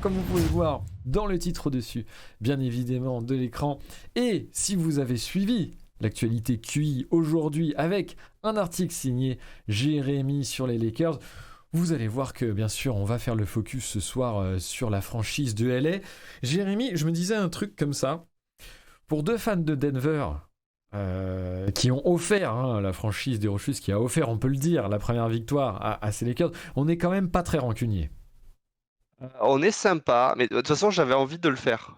comme vous pouvez le voir dans le titre au-dessus, bien évidemment, de l'écran. Et si vous avez suivi l'actualité QI aujourd'hui avec un article signé Jérémy sur les Lakers, vous allez voir que, bien sûr, on va faire le focus ce soir sur la franchise de LA. Jérémy, je me disais un truc comme ça. Pour deux fans de Denver qui ont offert, la franchise des Rochus qui a offert, on peut le dire, la première victoire à ces Lakers, on n'est quand même pas très rancunier. On est sympa, mais de toute façon, j'avais envie de le faire.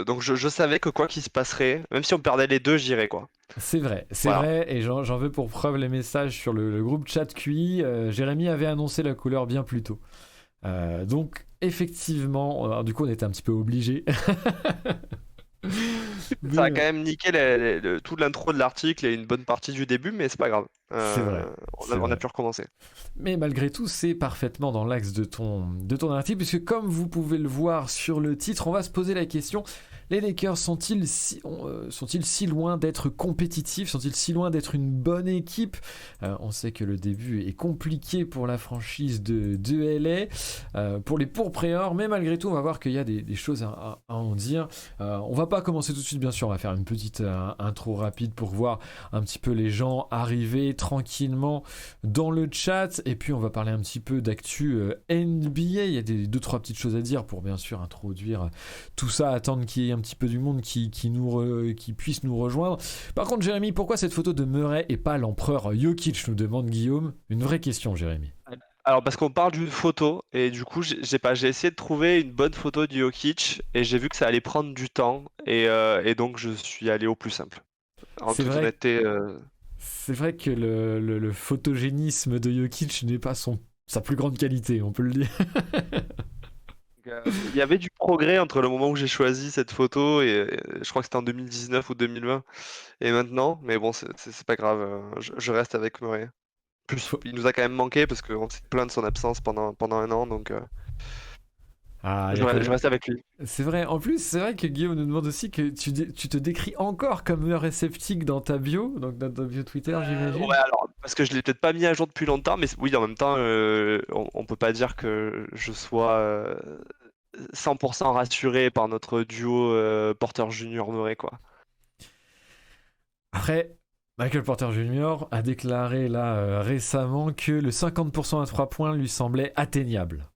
Donc, je savais que quoi qu'il se passerait, même si on perdait les deux, j'irais, quoi. C'est Voilà. vrai, et j'en veux pour preuve les messages sur le groupe chat QI. Jérémy avait annoncé la couleur bien plus tôt. Donc, effectivement, alors, du coup, on était un petit peu obligés. Ça a Mais, quand même niqué toute l'intro de l'article et une bonne partie du début, mais c'est pas grave. c'est vrai, On c'est a, on a vrai. pu recommencer. Mais malgré tout, c'est parfaitement dans l'axe de ton article, puisque comme vous pouvez le voir sur le titre, on va se poser la question, les Lakers sont-ils si loin d'être compétitifs? Sont-ils si loin d'être une bonne équipe? On sait que le début est compliqué pour la franchise de LA, pour les pourpréors, mais malgré tout, on va voir qu'il y a des choses à en dire. On va pas commencer tout de suite, bien sûr, on va faire une petite intro rapide pour voir un petit peu les gens arriver tranquillement dans le chat, et puis on va parler un petit peu d'actu NBA. Il y a deux trois petites choses à dire pour bien sûr introduire tout ça, attendre qu'il y ait un petit peu du monde qui puisse nous rejoindre. Par contre, Jérémy, pourquoi cette photo de Murray et pas l'empereur Jokic, nous demande Guillaume. Une vraie question, Jérémy. Alors, parce qu'on parle d'une photo, et du coup, j'ai essayé de trouver une bonne photo de Jokic, et j'ai vu que ça allait prendre du temps, et donc je suis allé au plus simple. En C'est toute vrai, honnêteté, c'est vrai que le photogénisme de Jokic n'est pas sa plus grande qualité, on peut le dire. il y avait du progrès entre le moment où j'ai choisi cette photo, et je crois que c'était en 2019 ou 2020, et maintenant, mais bon, c'est pas grave, je reste avec Murray. Plus, Faut- il nous a quand même manqué, parce qu'on s'est plaint de son absence pendant un an, donc Ah, il y je, a quand re- je même. reste avec lui. C'est vrai. En plus, c'est vrai que Guillaume nous demande aussi que tu te décris encore comme meilleur sceptique dans ta bio, donc dans ta bio Twitter, Ouais, j'imagine. alors, parce que je l'ai peut-être pas mis à jour depuis longtemps, mais oui, en même temps, on peut pas dire que je sois 100% rassuré par notre duo Porter Junior Murray, quoi. Après, Michael Porter Jr. a déclaré là récemment que le 50% à 3 points lui semblait atteignable.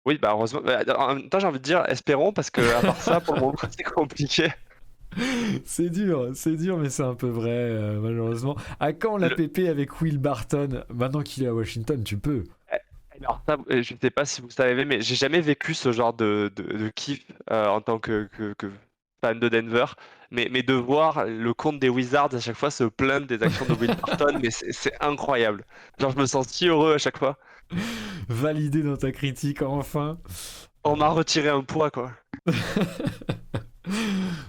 Oui, bah heureusement. Bah, en même temps, j'ai envie de dire, espérons, parce que à part ça, pour le moment, c'est compliqué. C'est dur, mais c'est un peu vrai, malheureusement. À quand la Le- PP avec Will Barton? Maintenant qu'il est à Washington, tu peux. Alors ça, je ne sais pas si vous savez, mais j'ai jamais vécu ce genre de kiff en tant que fan de Denver. Mais de voir le compte des Wizards à chaque fois se plaindre des actions de Will Barton, mais c'est incroyable. Genre, je me sens si heureux à chaque fois. Validé dans ta critique, enfin. On m'a retiré un poids, quoi.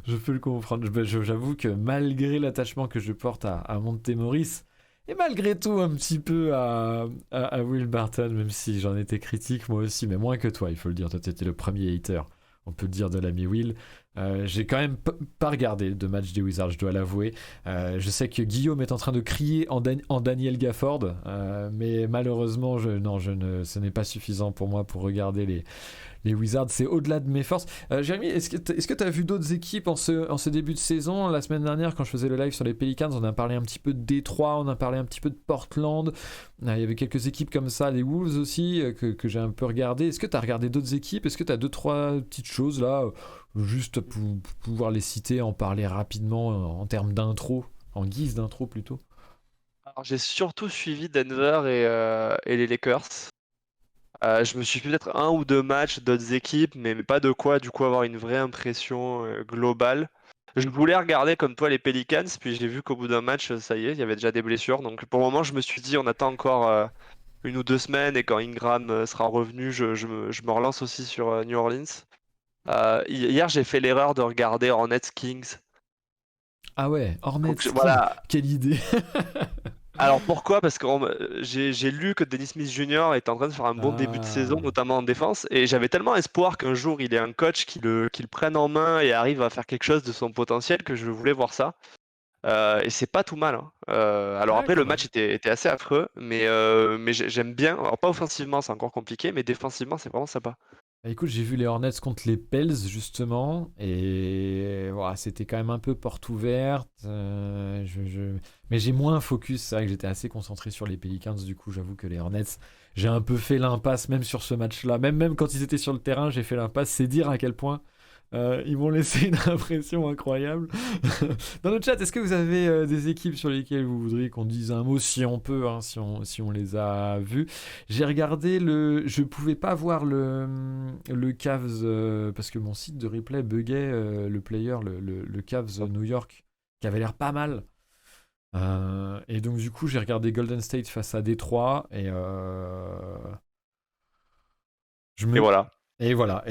Je peux le comprendre. J'avoue que malgré l'attachement que je porte à Montemoris, et malgré tout un petit peu à Will Barton, même si j'en étais critique moi aussi, mais moins que toi, il faut le dire. Toi, t'étais le premier hater, on peut le dire, de l'ami Will. J'ai quand même pas regardé de match des Wizards, je dois l'avouer. Je sais que Guillaume est en train de crier en Daniel Gafford, mais malheureusement, ce n'est pas suffisant pour moi pour regarder les Wizards, c'est au-delà de mes forces. Jérémy, est-ce que tu as vu d'autres équipes en ce début de saison? La semaine dernière, quand je faisais le live sur les Pelicans, on a parlé un petit peu de Détroit, on a parlé un petit peu de Portland. Il y avait quelques équipes comme ça, les Wolves aussi, que j'ai un peu regardé. Est-ce que tu as regardé d'autres équipes? Est-ce que tu as deux, trois petites choses là, juste pour pouvoir les citer, en parler rapidement en termes d'intro, en guise d'intro plutôt? Alors, j'ai surtout suivi Denver et les Lakers. Je me suis fait peut-être un ou deux matchs d'autres équipes, mais pas de quoi du coup avoir une vraie impression globale. Je voulais regarder comme toi les Pelicans, puis j'ai vu qu'au bout d'un match, ça y est, il y avait déjà des blessures. Donc pour le moment, je me suis dit, on attend encore une ou deux semaines, et quand Ingram sera revenu, je me relance aussi sur New Orleans. Hier, j'ai fait l'erreur de regarder Hornets Kings. Ah ouais, Hornets Donc King, voilà. quelle idée! Alors pourquoi? Parce que j'ai lu que Dennis Smith Jr. était en train de faire un bon début de saison, Ah. notamment en défense, et j'avais tellement espoir qu'un jour il ait un coach qui le prenne en main et arrive à faire quelque chose de son potentiel, que je voulais voir ça. Et c'est pas tout mal, hein. Alors Ouais, après, quand le match même. était assez affreux, mais j'aime bien. Alors pas offensivement, c'est encore compliqué, mais défensivement, c'est vraiment sympa. Bah, écoute, j'ai vu les Hornets contre les Pels justement, et voilà, c'était quand même un peu porte ouverte. Mais j'ai moins focus, c'est vrai que j'étais assez concentré sur les Pelicans, du coup j'avoue que les Hornets, j'ai un peu fait l'impasse même sur ce match-là. Même quand ils étaient sur le terrain, j'ai fait l'impasse, c'est dire à quel point ils m'ont laissé une impression incroyable. Dans le chat, est-ce que vous avez des équipes sur lesquelles vous voudriez qu'on dise un mot si on peut, hein, si on les a vues? J'ai regardé le. Je pouvais pas voir le Cavs parce que mon site de replay buguait le player, le Cavs New York, qui avait l'air pas mal. Et donc, du coup, j'ai regardé Golden State face à Détroit et je Et me. voilà. Et voilà.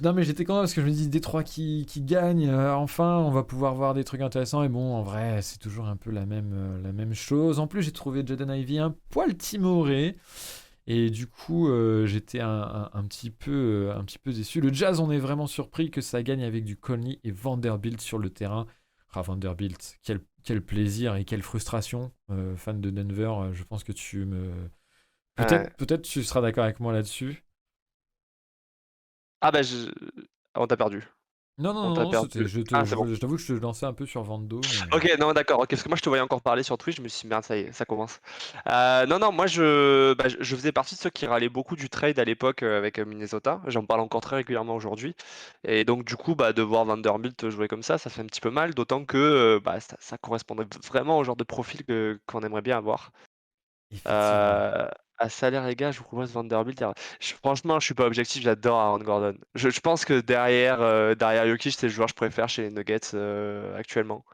Non, mais j'étais content parce que je me dis Détroit qui gagne. Enfin, on va pouvoir voir des trucs intéressants. Et bon, en vrai, c'est toujours un peu la même chose. En plus, j'ai trouvé Jaden Ivey un poil timoré. Et du coup, j'étais un petit peu déçu. Le Jazz, on est vraiment surpris que ça gagne avec du Conley et Vanderbilt sur le terrain. Ah, Vanderbilt, quel plaisir et quelle frustration. Fan de Denver, je pense que tu me. Ouais. Peut-être tu seras d'accord avec moi là-dessus. Ah bah on t'a perdu. Non, non, On non, t'a non, c'était, perdu. Ah, c'est bon. je t'avoue que je te lançais un peu sur Vando, mais. Ok, non, d'accord. Ok, parce que moi, je te voyais encore parler sur Twitch. Je me suis dit, merde, ça y est, ça commence. Non, non, moi, je faisais partie de ceux qui râlaient beaucoup du trade à l'époque avec Minnesota. J'en parle encore très régulièrement aujourd'hui. Et donc, du coup, bah, de voir Vanderbilt jouer comme ça fait un petit peu mal. D'autant que bah, ça correspondait vraiment au genre de profil qu'on aimerait bien avoir. Effectivement. Euh, à salaire égal, je vous propose Vanderbilt. Alors, franchement, je suis pas objectif. J'adore Aaron Gordon. Je pense que derrière Jokic, c'est le joueur que je préfère chez les Nuggets actuellement.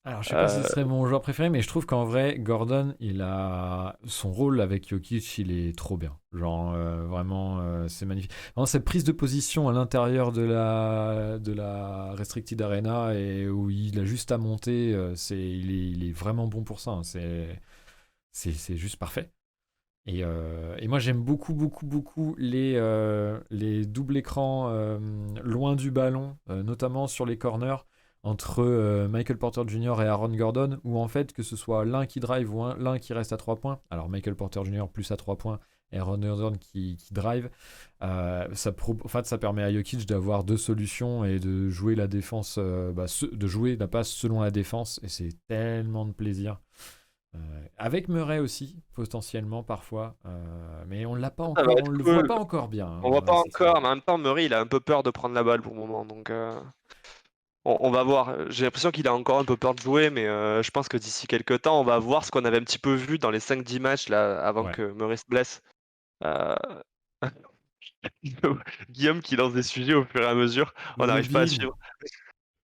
Alors, je sais pas si ce Euh, serait mon joueur préféré, mais je trouve qu'en vrai, Gordon, il a son rôle avec Jokic, il est trop bien. Genre, vraiment, c'est magnifique. Vraiment, cette prise de position à l'intérieur de la Restricted Arena et où il a juste à monter, il est vraiment bon pour ça, hein. C'est juste parfait. Et moi, j'aime beaucoup, beaucoup, beaucoup les doubles écrans loin du ballon, notamment sur les corners, entre Michael Porter Jr. et Aaron Gordon, où en fait, que ce soit l'un qui drive ou l'un qui reste à 3 points, alors Michael Porter Jr. plus à 3 points et Aaron Gordon qui drive, en fait, ça permet à Jokic d'avoir deux solutions et de jouer la défense, de jouer la passe selon la défense, et c'est tellement de plaisir. Avec Murray aussi, potentiellement parfois, mais on l'a pas Ça va encore, on être le voit cool. pas encore bien, On voit hein, pas cette saison. encore, mais en même temps, Murray, il a un peu peur de prendre la balle pour le moment. Donc, on va voir. J'ai l'impression qu'il a encore un peu peur de jouer, mais je pense que d'ici quelques temps, on va voir ce qu'on avait un petit peu vu dans les 5-10 matchs là, avant Ouais. que Murray se blesse. Euh, Guillaume qui lance des sujets au fur et à mesure. Le On n'arrive pas à lobbying, suivre.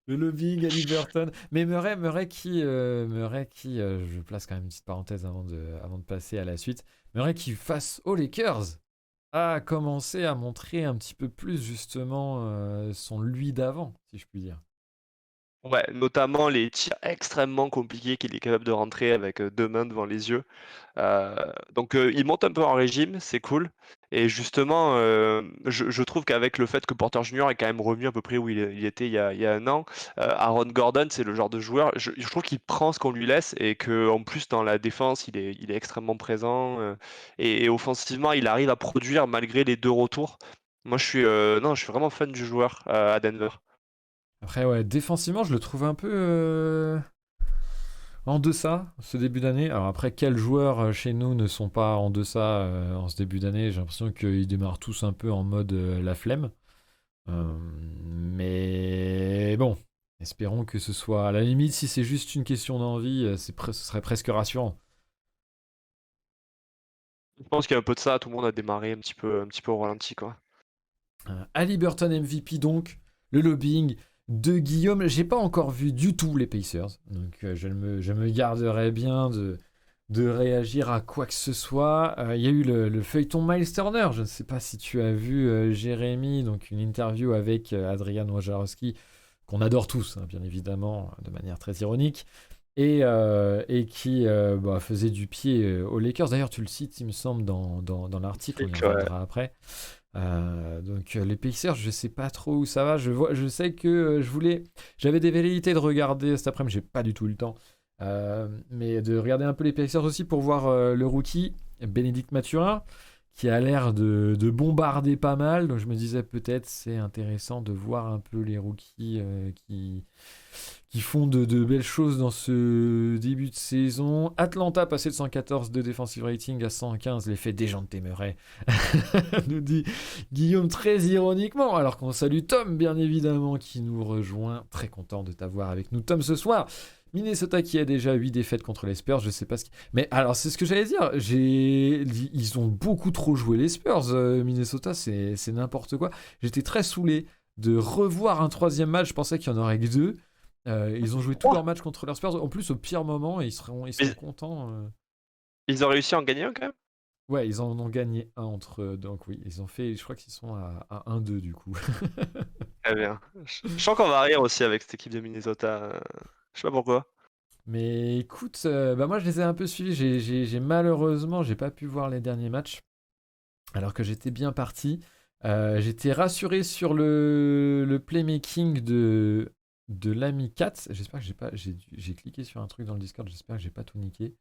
le lobbying à Liberton. Mais Murray qui, je place quand même une petite parenthèse avant de passer à la suite. Murray qui face aux Lakers a commencé à montrer un petit peu plus justement son lui d'avant, si je puis dire. Ouais, notamment les tirs extrêmement compliqués qu'il est capable de rentrer avec deux mains devant les yeux. Euh, donc il monte un peu en régime, c'est cool. Et justement, je trouve qu'avec le fait que Porter Junior est quand même revenu à peu près où il était il y a un an, Aaron Gordon, c'est le genre de joueur, je trouve qu'il prend ce qu'on lui laisse et que en plus dans la défense, il est extrêmement présent et offensivement, il arrive à produire malgré les deux retours. Moi, non, je suis vraiment fan du joueur à Denver. Après, ouais, défensivement, je le trouve un peu en deçà ce début d'année. Alors après, quels joueurs chez nous ne sont pas en deçà en ce début d'année? J'ai l'impression qu'ils démarrent tous un peu en mode la flemme. Mais bon, espérons que ce soit à la limite, si c'est juste une question d'envie, ce serait presque rassurant. Je pense qu'il y a un peu de ça, tout le monde a démarré un petit peu au ralenti, quoi. Halliburton MVP donc, le lobbying de Guillaume. J'ai pas encore vu du tout les Pacers, donc je me garderai bien de réagir à quoi que ce soit. Il y a eu le feuilleton Miles Turner. Je ne sais pas si tu as vu Jérémy, donc une interview avec Adrian Wojnarowski, qu'on adore tous, hein, bien évidemment, de manière très ironique, et qui faisait du pied aux Lakers. D'ailleurs, tu le cites, il me semble, dans l'article, on y Ouais. reviendra après. Donc les Pacers, je sais pas trop où ça va. Je sais que j'avais des velléités de regarder cet après-midi, j'ai pas du tout eu le temps. Mais de regarder un peu les Pacers aussi pour voir le rookie Bénédicte Mathurin qui a l'air de bombarder pas mal. Donc je me disais peut-être c'est intéressant de voir un peu les rookies qui font de belles choses dans ce début de saison. Atlanta passé de 114 de defensive rating à 115, l'effet des gens de Témeray, nous dit Guillaume très ironiquement, alors qu'on salue Tom bien évidemment qui nous rejoint. Très content de t'avoir avec nous Tom ce soir. Minnesota qui a déjà 8 défaites contre les Spurs, je sais pas ce qui... Mais alors c'est ce que j'allais dire, ils ont beaucoup trop joué les Spurs, Minnesota c'est n'importe quoi. J'étais très saoulé de revoir un troisième match, je pensais qu'il y en aurait que deux. Ils ont joué tous leurs matchs contre leurs Spurs, en plus au pire moment, ils seront contents. Ils ont réussi à en gagner un quand même? Ouais, ils en ont gagné un entre eux, donc oui, ils ont fait, je crois qu'ils sont à 1-2 du coup. Très bien. Je sens qu'on va rire aussi avec cette équipe de Minnesota. Je sais pas pourquoi. Mais écoute, bah moi je les ai un peu suivis, malheureusement, j'ai pas pu voir les derniers matchs, alors que j'étais bien parti. J'étais rassuré sur le playmaking de l'ami Kat. J'espère que j'ai cliqué sur un truc dans le Discord, j'espère que j'ai pas tout niqué.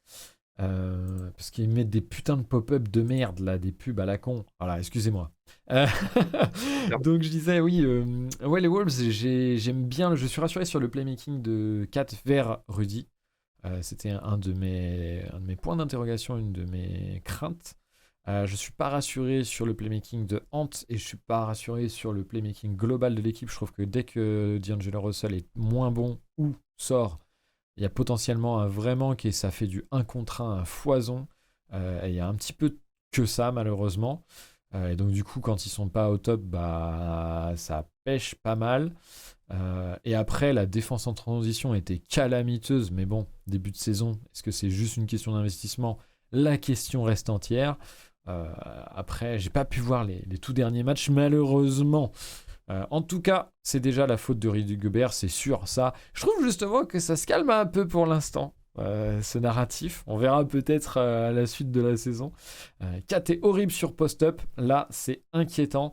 Parce qu'ils mettent des putains de pop-up de merde là, des pubs à la con. Voilà, excusez-moi. Euh, Donc je disais oui, ouais les Wolves, j'aime bien, je suis rassuré sur le playmaking de Kat vers Rudy. C'était un de mes points d'interrogation, une de mes craintes. Je suis pas rassuré sur le playmaking de Ant et je suis pas rassuré sur le playmaking global de l'équipe. Je trouve que dès que D'Angelo Russell est moins bon ou sort, il y a potentiellement un vrai manque et ça fait du 1 contre 1 à foison. Et il y a un petit peu que ça malheureusement. Et donc du coup quand ils sont pas au top, bah ça pêche pas mal. Et après la défense en transition était calamiteuse, mais bon, début de saison, est-ce que c'est juste une question d'investissement? La question reste entière. Après, j'ai pas pu voir les tout derniers matchs, malheureusement. En tout cas, c'est déjà la faute de Rudy Gobert, c'est sûr, ça. Je trouve justement que ça se calme un peu pour l'instant, ce narratif. On verra peut-être à la suite de la saison. Kat est horrible sur post-up, là, c'est inquiétant.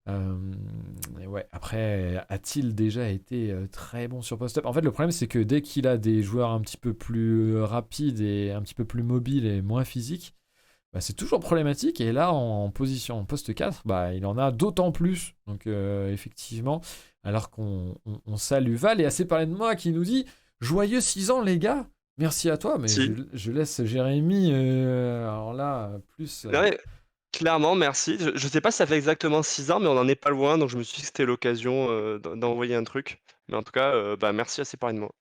Et ouais, après, a-t-il déjà été très bon sur post-up? En fait, le problème, c'est que dès qu'il a des joueurs un petit peu plus rapides et un petit peu plus mobiles et moins physiques, bah, c'est toujours problématique. Et là, en position en poste 4, bah, il en a d'autant plus. Donc, effectivement, alors qu'on salue Val et assez parlé de moi qui nous dit joyeux 6 ans, les gars. Merci à toi, mais Si. je laisse Jérémy. Alors là, plus. Ouais, clairement, merci. Je sais pas si ça fait exactement 6 ans, mais on en est pas loin, donc je me suis dit que c'était l'occasion d'envoyer un truc. Mais en tout cas, bah, merci assez moi.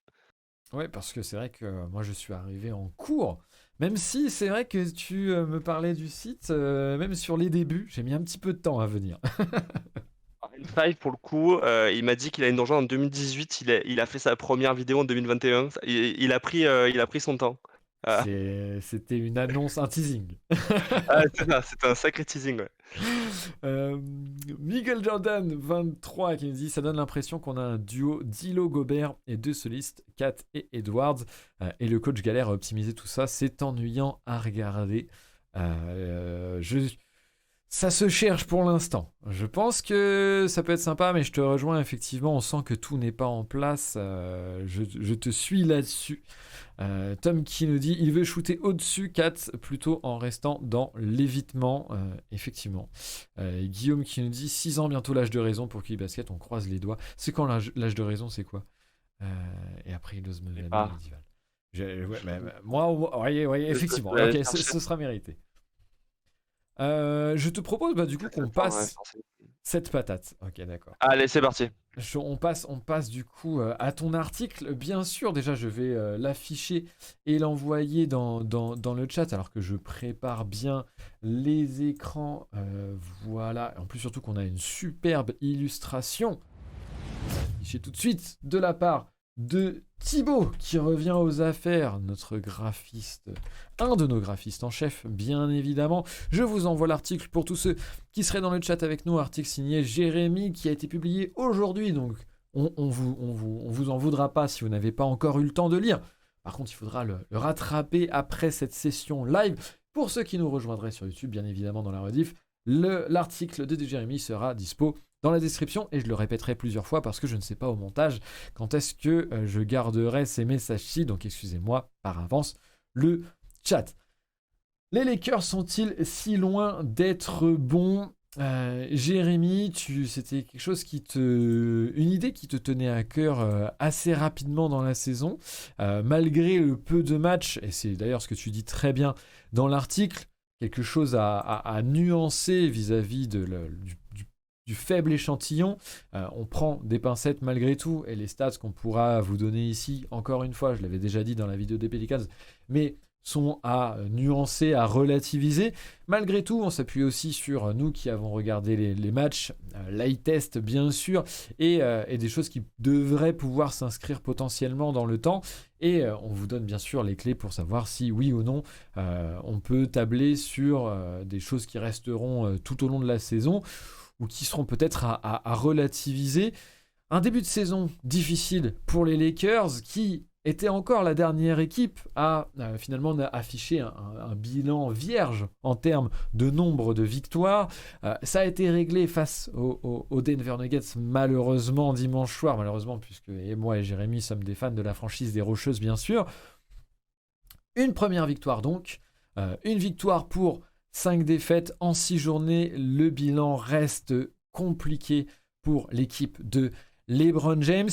Ouais, parce que c'est vrai que moi je suis arrivé en cours. Même si c'est vrai que tu me parlais du site, même sur les débuts, j'ai mis un petit peu de temps à venir. N5 pour le coup, il m'a dit qu'il allait nous rejoindre en 2018. Il a fait sa première vidéo en 2021. Il a pris son temps. Ah, C'était une annonce, un teasing. c'est ça, c'est un sacré teasing, ouais. Euh, Miguel Jordan 23 qui nous dit ça donne l'impression qu'on a un duo Dilo Gobert et deux solistes, Kat et Edwards. Et le coach galère à optimiser tout ça. C'est ennuyant à regarder. Ça se cherche pour l'instant. Je pense que ça peut être sympa, mais je te rejoins effectivement. On sent que tout n'est pas en place. Je te suis là-dessus. Tom qui nous dit il veut shooter au-dessus 4 plutôt en restant dans l'évitement. Effectivement. Guillaume qui nous dit 6 ans bientôt l'âge de raison pour QI Basket. On croise les doigts. C'est quand l'âge de raison, c'est quoi? Et après il ose me donner pas. moi, voyez, effectivement. Ok, ce sera mérité. Je te propose du coup qu'on passe cette patate. Ok, d'accord. Allez, c'est parti. On passe du coup à ton article. Bien sûr, déjà, je vais l'afficher et l'envoyer dans le chat alors que je prépare bien les écrans. Voilà. En plus, surtout qu'on a une superbe illustration affichée tout de suite de la part de Thibaut qui revient aux affaires, notre graphiste, un de nos graphistes en chef, bien évidemment. Je vous envoie l'article pour tous ceux qui seraient dans le chat avec nous, article signé Jérémy qui a été publié aujourd'hui, donc on vous en voudra pas si vous n'avez pas encore eu le temps de lire. Par contre, il faudra le rattraper après cette session live. Pour ceux qui nous rejoindraient sur YouTube, bien évidemment dans la rediff, L'article de Jérémy sera dispo dans la description et je le répéterai plusieurs fois parce que je ne sais pas au montage quand est-ce que je garderai ces messages-ci. Donc excusez-moi par avance le chat. Les Lakers sont-ils si loin d'être bons? Jérémy, c'était quelque chose une idée qui te tenait à cœur assez rapidement dans la saison, malgré le peu de matchs, et c'est d'ailleurs ce que tu dis très bien dans l'article, quelque chose à nuancer vis-à-vis du faible échantillon. On prend des pincettes malgré tout, et les stats qu'on pourra vous donner ici, encore une fois, je l'avais déjà dit dans la vidéo des Pelicans, mais sont à nuancer, à relativiser. Malgré tout, on s'appuie aussi sur nous qui avons regardé les matchs, l'eye test bien sûr, et des choses qui devraient pouvoir s'inscrire potentiellement dans le temps. Et on vous donne bien sûr les clés pour savoir si oui ou non on peut tabler sur des choses qui resteront tout au long de la saison ou qui seront peut-être à relativiser. Un début de saison difficile pour les Lakers qui était encore la dernière équipe à finalement afficher un bilan vierge en termes de nombre de victoires. Ça a été réglé face aux Denver Nuggets malheureusement dimanche soir, puisque moi et Jérémy sommes des fans de la franchise des Rocheuses bien sûr. Une première victoire donc, une victoire pour 5 défaites en 6 journées. Le bilan reste compliqué pour l'équipe de LeBron James.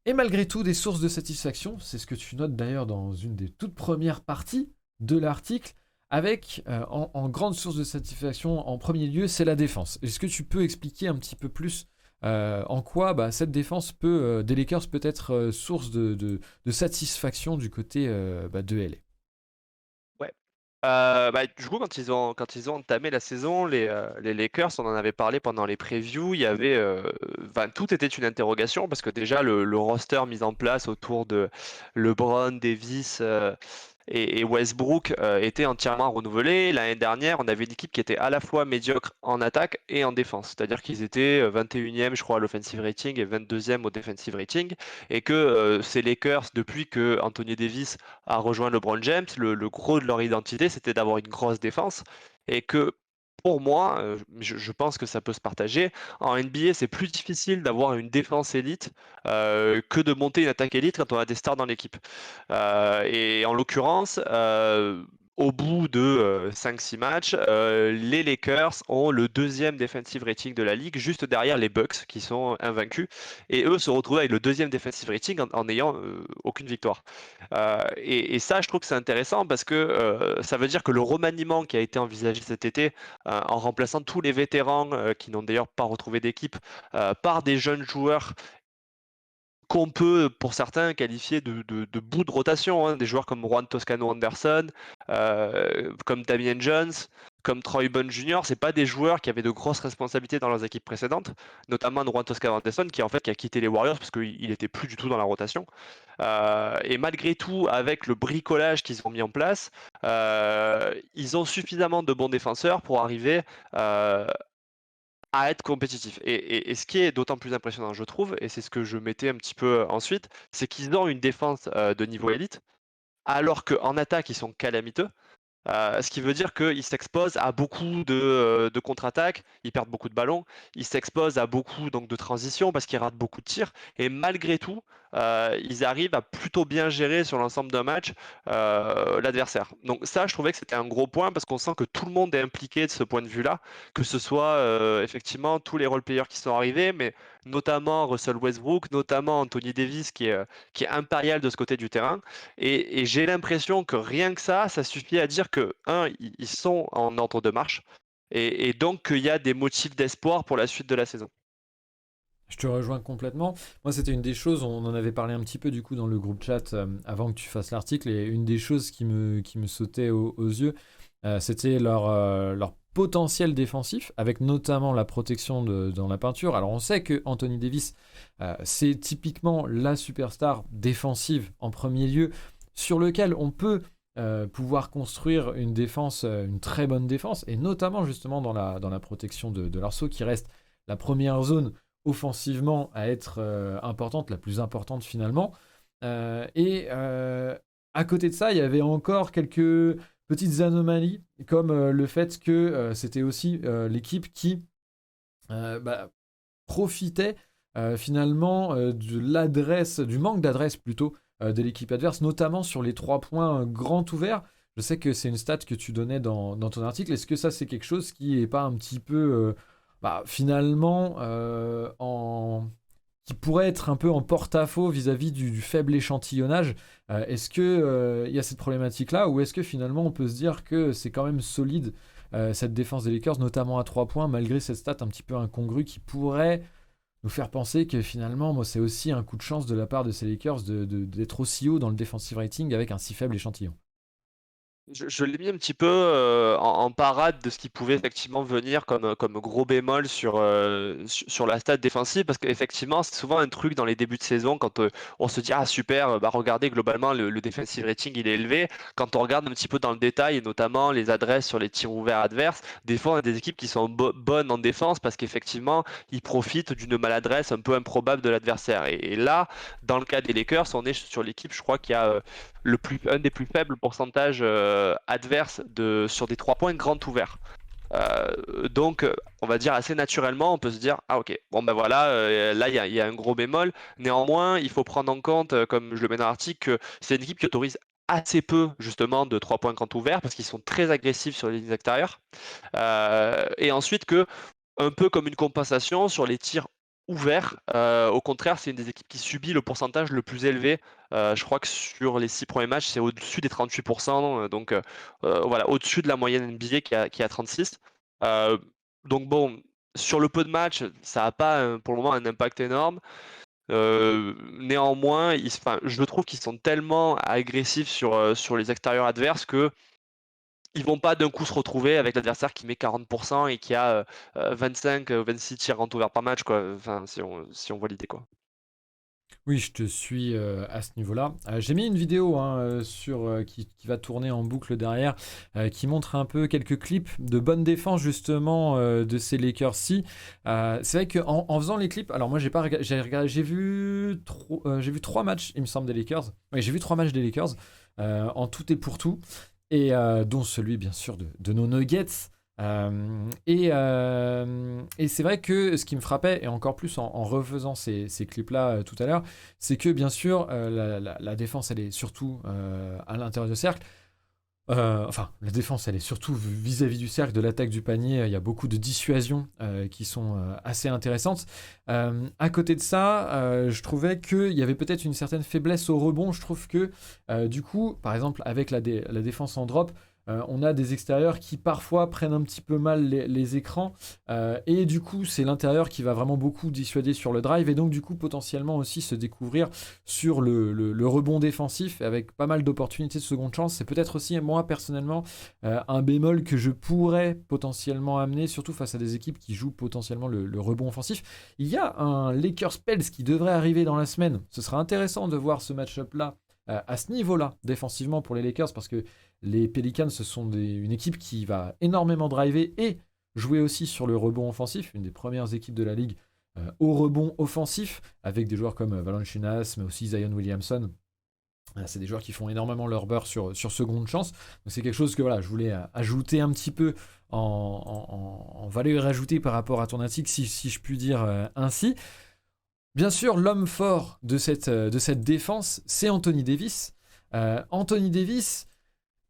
Et malgré tout, des sources de satisfaction, c'est ce que tu notes d'ailleurs dans une des toutes premières parties de l'article, avec en grande source de satisfaction en premier lieu, c'est la défense. Est-ce que tu peux expliquer un petit peu plus en quoi cette défense des Lakers peut être source de satisfaction du côté de LA? Ouais. Du coup, quand ils ont entamé la saison, les Lakers, on en avait parlé pendant les previews, il y avait, tout était une interrogation parce que déjà le roster mis en place autour de LeBron, Davis et Westbrook était entièrement renouvelé. L'année dernière, on avait une équipe qui était à la fois médiocre en attaque et en défense, c'est-à-dire qu'ils étaient 21e, je crois, à l'offensive rating et 22e au defensive rating, et que ces Lakers, depuis que Anthony Davis a rejoint LeBron James, le gros de leur identité, c'était d'avoir une grosse défense. Et que pour moi, je pense que ça peut se partager. En NBA, c'est plus difficile d'avoir une défense élite que de monter une attaque élite quand on a des stars dans l'équipe. Et en l'occurrence, au bout de 5-6 matchs, les Lakers ont le deuxième defensive rating de la ligue, juste derrière les Bucks qui sont invaincus. Et eux se retrouvent avec le deuxième defensive rating en n'ayant aucune victoire. Et ça, je trouve que c'est intéressant parce que ça veut dire que le remaniement qui a été envisagé cet été, en remplaçant tous les vétérans qui n'ont d'ailleurs pas retrouvé d'équipe, par des jeunes joueurs qu'on peut, pour certains, qualifier de bout de rotation, hein, des joueurs comme Juan Toscano Anderson, comme Damian Jones, comme Troy Brown Jr. C'est pas des joueurs qui avaient de grosses responsabilités dans leurs équipes précédentes, notamment Juan Toscano Anderson qui a quitté les Warriors parce qu'il était plus du tout dans la rotation. Et malgré tout, avec le bricolage qu'ils ont mis en place, ils ont suffisamment de bons défenseurs pour arriver à être compétitif. Et ce qui est d'autant plus impressionnant, je trouve, et c'est ce que je mettais un petit peu ensuite, c'est qu'ils ont une défense de niveau élite, alors qu'en attaque, ils sont calamiteux. Ce qui veut dire qu'ils s'exposent à beaucoup de contre-attaques, ils perdent beaucoup de ballons, ils s'exposent à beaucoup donc, de transitions parce qu'ils ratent beaucoup de tirs. Et malgré tout, ils arrivent à plutôt bien gérer sur l'ensemble d'un match l'adversaire. Donc ça, je trouvais que c'était un gros point parce qu'on sent que tout le monde est impliqué de ce point de vue-là, que ce soit effectivement tous les role-players qui sont arrivés, mais notamment Russell Westbrook, notamment Anthony Davis qui est impérial de ce côté du terrain. Et j'ai l'impression que rien que ça suffit à dire que, ils sont en ordre de marche, et donc qu'il y a des motifs d'espoir pour la suite de la saison. Je te rejoins complètement. Moi, c'était une des choses, on en avait parlé un petit peu du coup dans le groupe chat avant que tu fasses l'article, et une des choses qui me sautait aux yeux, c'était leur potentiel défensif, avec notamment la protection dans la peinture. Alors on sait que Anthony Davis, c'est typiquement la superstar défensive en premier lieu, sur lequel on peut pouvoir construire une défense, une très bonne défense, et notamment justement dans la protection de l'arceau, qui reste la première zone offensivement à être importante, la plus importante finalement. À côté de ça, il y avait encore quelques petites anomalies, comme le fait que c'était aussi l'équipe qui bah, profitait finalement de l'adresse, du manque d'adresse plutôt de l'équipe adverse, notamment sur les 3 points grands ouverts. Je sais que c'est une stat que tu donnais dans ton article. Est-ce que ça, c'est quelque chose qui est pas un petit peu, finalement, qui pourrait être un peu en porte-à-faux vis-à-vis du faible échantillonnage? Est-ce que il y a cette problématique-là, ou est-ce que finalement on peut se dire que c'est quand même solide cette défense des Lakers, notamment à 3 points, malgré cette stat un petit peu incongrue qui pourrait nous faire penser que finalement, moi, c'est aussi un coup de chance de la part de ces Lakers d'être aussi haut dans le defensive rating avec un si faible échantillon. Je l'ai mis un petit peu en parade de ce qui pouvait effectivement venir comme gros bémol sur la stat défensive, parce qu'effectivement, c'est souvent un truc dans les débuts de saison quand on se dit, ah super, bah regardez, globalement, le defensive rating il est élevé. Quand on regarde un petit peu dans le détail, et notamment les adresses sur les tirs ouverts adverses, des fois on a des équipes qui sont bonnes en défense parce qu'effectivement, ils profitent d'une maladresse un peu improbable de l'adversaire. Et là, dans le cas des Lakers, on est sur l'équipe, je crois, qui a un des plus faibles pourcentages adverses sur des 3 points grands ouverts. Donc, on va dire assez naturellement, on peut se dire, ah ok, bon ben voilà, là il y a un gros bémol. Néanmoins, il faut prendre en compte, comme je le mets dans l'article, que c'est une équipe qui autorise assez peu justement de 3 points grands ouverts parce qu'ils sont très agressifs sur les lignes extérieures. Et ensuite que, un peu comme une compensation sur les tirs ouverts, au contraire, c'est une des équipes qui subit le pourcentage le plus élevé. Je crois que sur les 6 premiers matchs, c'est au-dessus des 38%, donc voilà, au-dessus de la moyenne NBA qui est à 36. Euh, donc bon, sur le peu de matchs, ça n'a pas pour le moment un impact énorme. Néanmoins, enfin, je trouve qu'ils sont tellement agressifs sur les extérieurs adverses que ils vont pas d'un coup se retrouver avec l'adversaire qui met 40% et qui a 25, 26 tirs en ouvert par match, quoi. Enfin, si on voit l'idée, quoi. Oui, je te suis à ce niveau-là. J'ai mis une vidéo hein, qui va tourner en boucle derrière, qui montre un peu quelques clips de bonne défense justement de ces Lakers-ci. C'est vrai qu'en faisant les clips, alors moi j'ai pas j'ai vu 3 matchs, il me semble, des Lakers. Oui, j'ai vu 3 matchs des Lakers en tout et pour tout, et dont celui bien sûr de nos Nuggets. Et c'est vrai que ce qui me frappait, et encore plus en refaisant ces clips-là tout à l'heure, c'est que bien sûr, la défense, elle est surtout à l'intérieur du cercle. Enfin, la défense, elle est surtout vis-à-vis du cercle, de l'attaque du panier. Il y a beaucoup de dissuasions qui sont assez intéressantes. À côté de ça, je trouvais qu'il y avait peut-être une certaine faiblesse au rebond. Je trouve que, du coup, par exemple, avec la défense en drop, on a des extérieurs qui parfois prennent un petit peu mal les écrans, et du coup c'est l'intérieur qui va vraiment beaucoup dissuader sur le drive, et donc du coup potentiellement aussi se découvrir sur le rebond défensif avec pas mal d'opportunités de seconde chance. C'est peut-être aussi moi personnellement un bémol que je pourrais potentiellement amener, surtout face à des équipes qui jouent potentiellement le rebond offensif. Il y a un Lakers Pels qui devrait arriver dans la semaine. Ce sera intéressant de voir ce match-up là à ce niveau-là défensivement pour les Lakers, parce que les Pelicans, ce sont une équipe qui va énormément driver et jouer aussi sur le rebond offensif, une des premières équipes de la ligue au rebond offensif, avec des joueurs comme Valanciunas, mais aussi Zion Williamson. C'est des joueurs qui font énormément leur beurre sur seconde chance. Donc c'est quelque chose que voilà, je voulais ajouter un petit peu en valeur ajoutée par rapport à ton article, si je puis dire ainsi. Bien sûr, l'homme fort de cette défense, c'est Anthony Davis. Anthony Davis,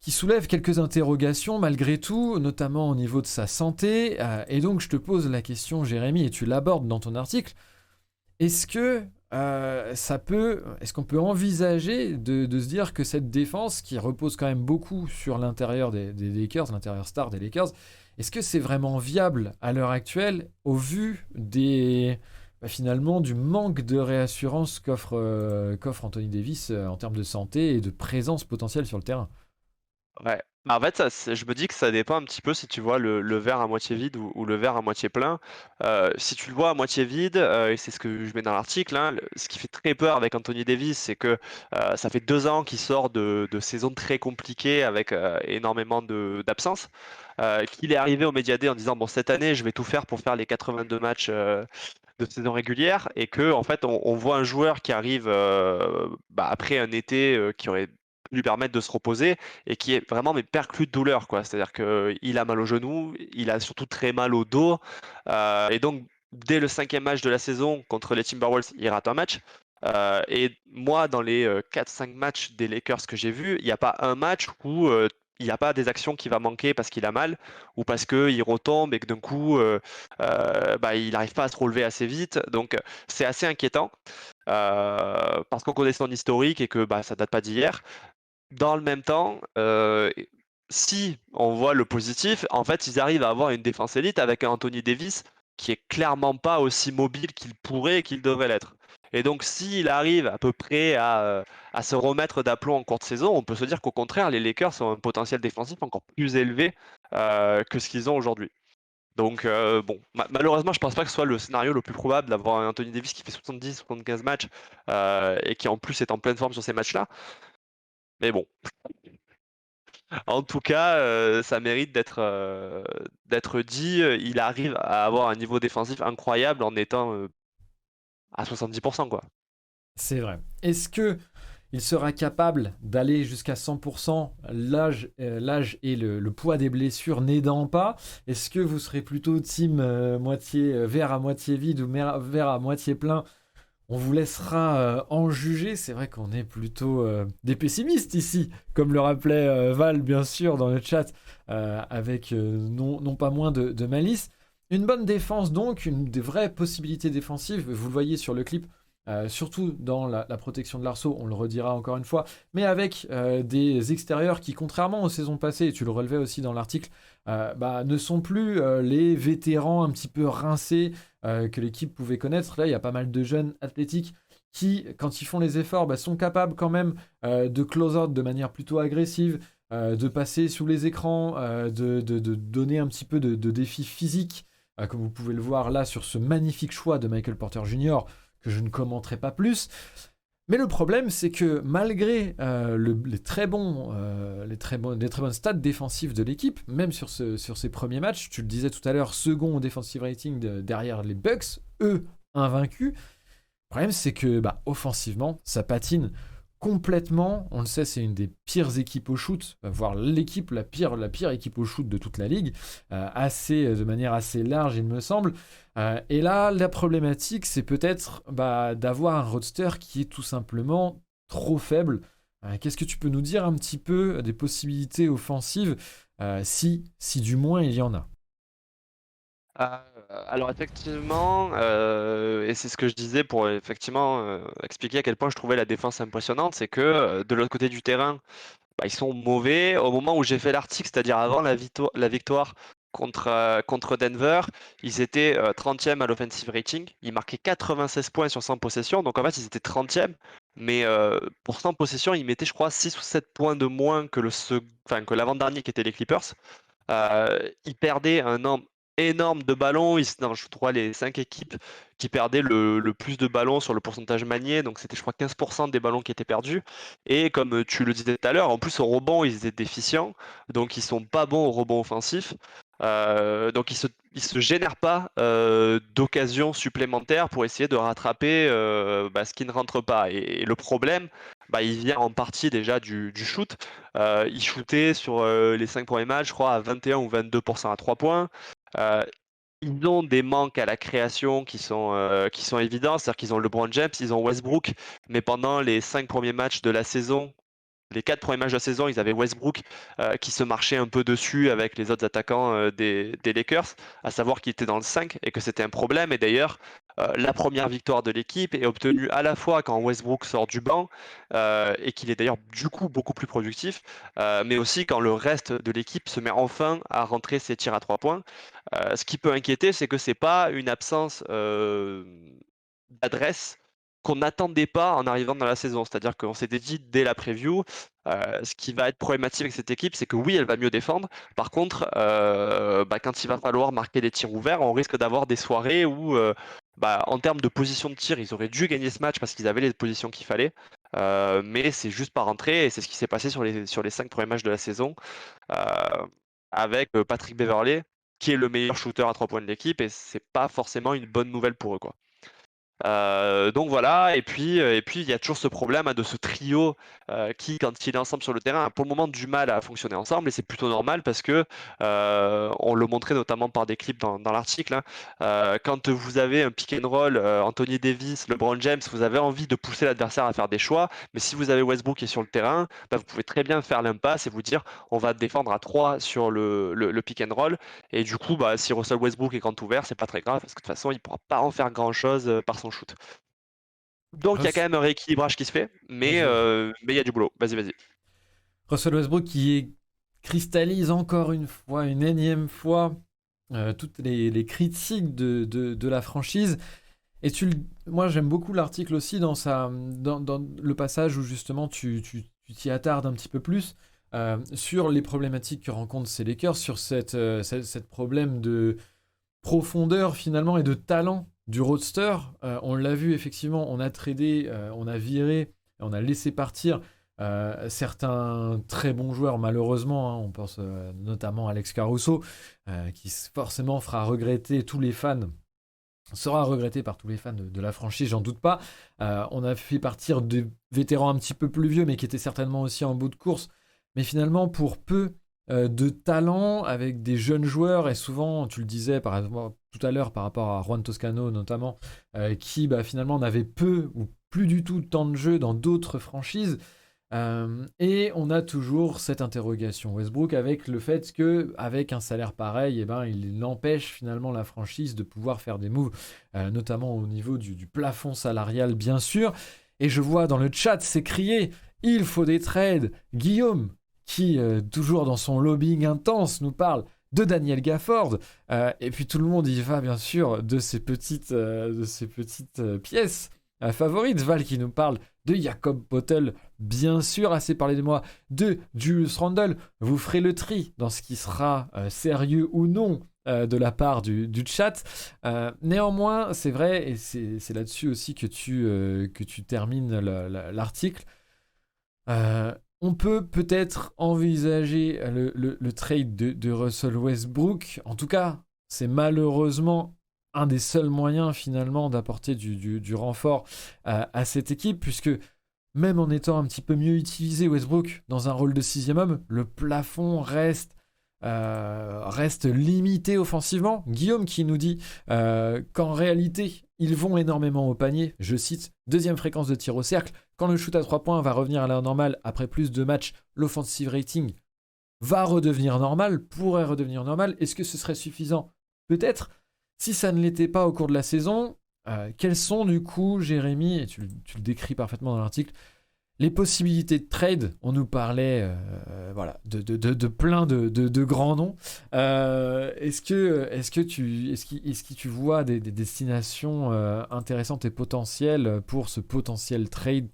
qui soulève quelques interrogations malgré tout, notamment au niveau de sa santé. Et donc, je te pose la question, Jérémy, et tu l'abordes dans ton article. Est-ce que est-ce qu'on peut envisager de se dire que cette défense, qui repose quand même beaucoup sur l'intérieur des Lakers, l'intérieur star des Lakers, est-ce que c'est vraiment viable à l'heure actuelle au vu finalement du manque de réassurance qu'offre Anthony Davis en termes de santé et de présence potentielle sur le terrain? Ouais. Bah, en fait, je me dis que ça dépend un petit peu si tu vois le verre à moitié vide ou le verre à moitié plein. Si tu le vois à moitié vide, et c'est ce que je mets dans l'article, hein, ce qui fait très peur avec Anthony Davis, c'est que ça fait 2 ans qu'il sort de saisons très compliquées avec énormément d'absences. Qu'il est arrivé au Media Day en disant, bon, cette année, je vais tout faire pour faire les 82 matchs de saison régulière, et que en fait, on voit un joueur qui arrive après un été qui aurait lui permettre de se reposer et qui est vraiment mais perclus de douleur, quoi. C'est-à-dire qu'il a mal au genou, il a surtout très mal au dos. Et donc, dès le 5e match de la saison contre les Timberwolves, il rate un match. Et moi, dans les 4-5 matchs des Lakers que j'ai vus, il n'y a pas un match où il n'y a pas des actions qui va manquer parce qu'il a mal ou parce qu'il retombe et que d'un coup, il n'arrive pas à se relever assez vite. Donc, c'est assez inquiétant parce qu'on connaît son historique et que ça date pas d'hier. Dans le même temps, si on voit le positif, en fait, ils arrivent à avoir une défense élite avec un Anthony Davis qui est clairement pas aussi mobile qu'il pourrait et qu'il devrait l'être. Et donc, s'il arrive à peu près à se remettre d'aplomb en cours de saison, on peut se dire qu'au contraire, les Lakers ont un potentiel défensif encore plus élevé que ce qu'ils ont aujourd'hui. Donc, bon, malheureusement, je pense pas que ce soit le scénario le plus probable d'avoir un Anthony Davis qui fait 70-75 matchs et qui en plus est en pleine forme sur ces matchs-là. Mais bon, en tout cas, ça mérite d'être dit. Il arrive à avoir un niveau défensif incroyable en étant à 70%, quoi. C'est vrai. Est-ce que il sera capable d'aller jusqu'à 100%, l'âge et le poids des blessures n'aidant pas? Est-ce que vous serez plutôt team moitié verre à moitié vide ou verre à moitié plein? On vous laissera en juger. C'est vrai qu'on est plutôt des pessimistes ici, comme le rappelait Val, bien sûr, dans le chat, avec non pas moins de malice. Une bonne défense, donc, une des vraies possibilités défensives. Vous le voyez sur le clip. Surtout dans la protection de l'arceau, on le redira encore une fois, mais avec des extérieurs qui, contrairement aux saisons passées, et tu le relevais aussi dans l'article, ne sont plus les vétérans un petit peu rincés que l'équipe pouvait connaître. Là, il y a pas mal de jeunes athlétiques qui, quand ils font les efforts, sont capables quand même de close out de manière plutôt agressive, de passer sous les écrans, de donner un petit peu de défi physique, comme vous pouvez le voir là sur ce magnifique choix de Michael Porter Jr., que je ne commenterai pas plus. Mais le problème, c'est que malgré les très bonnes stats défensives de l'équipe, même sur ces premiers matchs, tu le disais tout à l'heure, second au defensive rating derrière les Bucks, eux invaincus. Le problème, c'est que offensivement, ça patine complètement. On le sait, c'est une des pires équipes au shoot, voire la pire équipe au shoot de toute la ligue, de manière assez large, il me semble. Et là, la problématique, c'est peut-être d'avoir un roster qui est tout simplement trop faible. Qu'est-ce que tu peux nous dire un petit peu des possibilités offensives, si du moins il y en a? Euh, alors effectivement, et c'est ce que je disais pour effectivement expliquer à quel point je trouvais la défense impressionnante, c'est que de l'autre côté du terrain, ils sont mauvais. Au moment où j'ai fait l'article, c'est-à-dire avant la victoire contre Denver, ils étaient 30e à l'offensive rating. Ils marquaient 96 points sur 100 possessions. Donc en fait, ils étaient 30e. Mais pour 100 possessions, ils mettaient, je crois, 6 ou 7 points de moins que l'avant-dernier qui était les Clippers. Ils perdaient un nombre énorme de ballons. Non, je crois les 5 équipes qui perdaient le plus de ballons sur le pourcentage manié. Donc c'était, je crois, 15% des ballons qui étaient perdus. Et comme tu le disais tout à l'heure, en plus au rebond, ils étaient déficients. Donc ils sont pas bons au rebond offensif. Donc ils se génèrent pas d'occasions supplémentaires pour essayer de rattraper ce qui ne rentre pas. Et le problème, il vient en partie déjà du shoot. Ils shootaient sur les 5 premiers matchs, je crois, à 21 ou 22% à 3 points. Euh, Ils ont des manques à la création qui sont évidents, c'est-à-dire qu'ils ont LeBron James, ils ont Westbrook, mais pendant les 5 premiers matchs de la saison, les 4 premiers matchs de la saison, ils avaient Westbrook qui se marchait un peu dessus avec les autres attaquants des Lakers, à savoir qu'il était dans le 5 et que c'était un problème. Et d'ailleurs, la première victoire de l'équipe est obtenue à la fois quand Westbrook sort du banc et qu'il est d'ailleurs du coup beaucoup plus productif, mais aussi quand le reste de l'équipe se met enfin à rentrer ses tirs à 3 points. Ce qui peut inquiéter, c'est que c'est pas une absence d'adresse qu'on n'attendait pas en arrivant dans la saison. C'est-à-dire qu'on s'était dit dès la preview, ce qui va être problématique avec cette équipe, c'est que oui, elle va mieux défendre. Par contre, quand il va falloir marquer des tirs ouverts, on risque d'avoir des soirées où, en termes de position de tir, ils auraient dû gagner ce match parce qu'ils avaient les positions qu'il fallait. Mais c'est juste pas rentré et c'est ce qui s'est passé sur les 5 premiers matchs de la saison avec Patrick Beverley, qui est le meilleur shooter à 3 points de l'équipe et c'est pas forcément une bonne nouvelle pour eux, quoi. Donc voilà, et puis il y a toujours ce problème de ce trio qui, quand il est ensemble sur le terrain, a pour le moment du mal à fonctionner ensemble, et c'est plutôt normal parce que on le montrait notamment par des clips dans l'article, hein. Quand vous avez un pick and roll, Anthony Davis, LeBron James, vous avez envie de pousser l'adversaire à faire des choix, mais si vous avez Westbrook qui est sur le terrain, bah, vous pouvez très bien faire l'impasse et vous dire on va défendre à 3 sur le pick and roll, et du coup, bah, si Russell Westbrook est grand ouvert, c'est pas très grave parce que de toute façon, il pourra pas en faire grand-chose par son shoot. Donc il y a quand Russ- même un rééquilibrage qui se fait, mais Vas-y, vas-y. il y a du boulot. Vas-y, vas-y. Russell Westbrook cristallise encore une fois, une énième fois, toutes les critiques de la franchise. Et moi, j'aime beaucoup l'article aussi dans le passage où justement tu t'y attardes un petit peu plus sur les problématiques que rencontrent ces Lakers, sur cette problème de profondeur finalement et de talent du roadster. On l'a vu effectivement, on a tradé, on a viré, on a laissé partir certains très bons joueurs malheureusement, hein. On pense notamment à Alex Caruso, qui forcément fera regretter tous les fans, sera regretté par tous les fans de la franchise, j'en doute pas. On a fait partir des vétérans un petit peu plus vieux, mais qui étaient certainement aussi en bout de course. Mais finalement, pour peu de talent, avec des jeunes joueurs, et souvent, tu le disais par exemple, tout à l'heure par rapport à Juan Toscano notamment, qui finalement n'avait peu ou plus du tout de temps de jeu dans d'autres franchises. Et on a toujours cette interrogation Westbrook avec le fait que avec un salaire pareil, eh ben, il empêche finalement la franchise de pouvoir faire des moves, notamment au niveau du plafond salarial bien sûr. Et je vois dans le chat s'écrier il faut des trades. Guillaume, qui toujours dans son lobbying intense nous parle de Daniel Gafford, et puis tout le monde y va bien sûr de ces petites pièces favorites. Val qui nous parle de Jacob Poeltl, bien sûr, assez parlé de moi, de Julius Randle. Vous ferez le tri dans ce qui sera sérieux ou non de la part du chat. Néanmoins, c'est vrai, et c'est là-dessus aussi que tu termines l'article. On peut peut-être envisager le trade de Russell Westbrook. En tout cas, c'est malheureusement un des seuls moyens finalement d'apporter du renfort à cette équipe, puisque même en étant un petit peu mieux utilisé, Westbrook, dans un rôle de sixième homme, le plafond reste limité offensivement. Guillaume qui nous dit qu'en réalité, ils vont énormément au panier. Je cite, deuxième fréquence de tir au cercle. Quand le shoot à 3 points va revenir à la normale après plus de matchs, l'offensive rating va redevenir normal, pourrait redevenir normal. Est-ce que ce serait suffisant? Peut-être. Si ça ne l'était pas au cours de la saison, quels sont du coup, Jérémy, et tu le décris parfaitement dans l'article, les possibilités de trade? On nous parlait de plein de grands noms. Est-ce que tu vois des destinations intéressantes et potentielles pour ce potentiel trade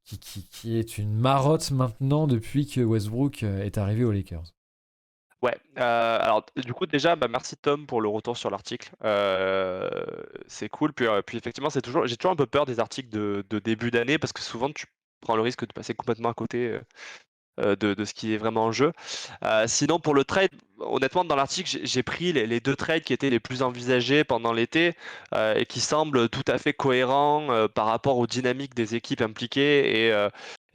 qui est une marotte maintenant depuis que Westbrook est arrivé aux Lakers? Ouais, alors du coup déjà, bah, merci Tom pour le retour sur l'article. C'est cool. Puis effectivement, j'ai toujours un peu peur des articles de début d'année parce que souvent tu prends le risque de passer complètement à côté de ce qui est vraiment en jeu. Sinon, pour le trade, honnêtement, dans l'article, j'ai pris les deux trades qui étaient les plus envisagés pendant l'été et qui semblent tout à fait cohérents par rapport aux dynamiques des équipes impliquées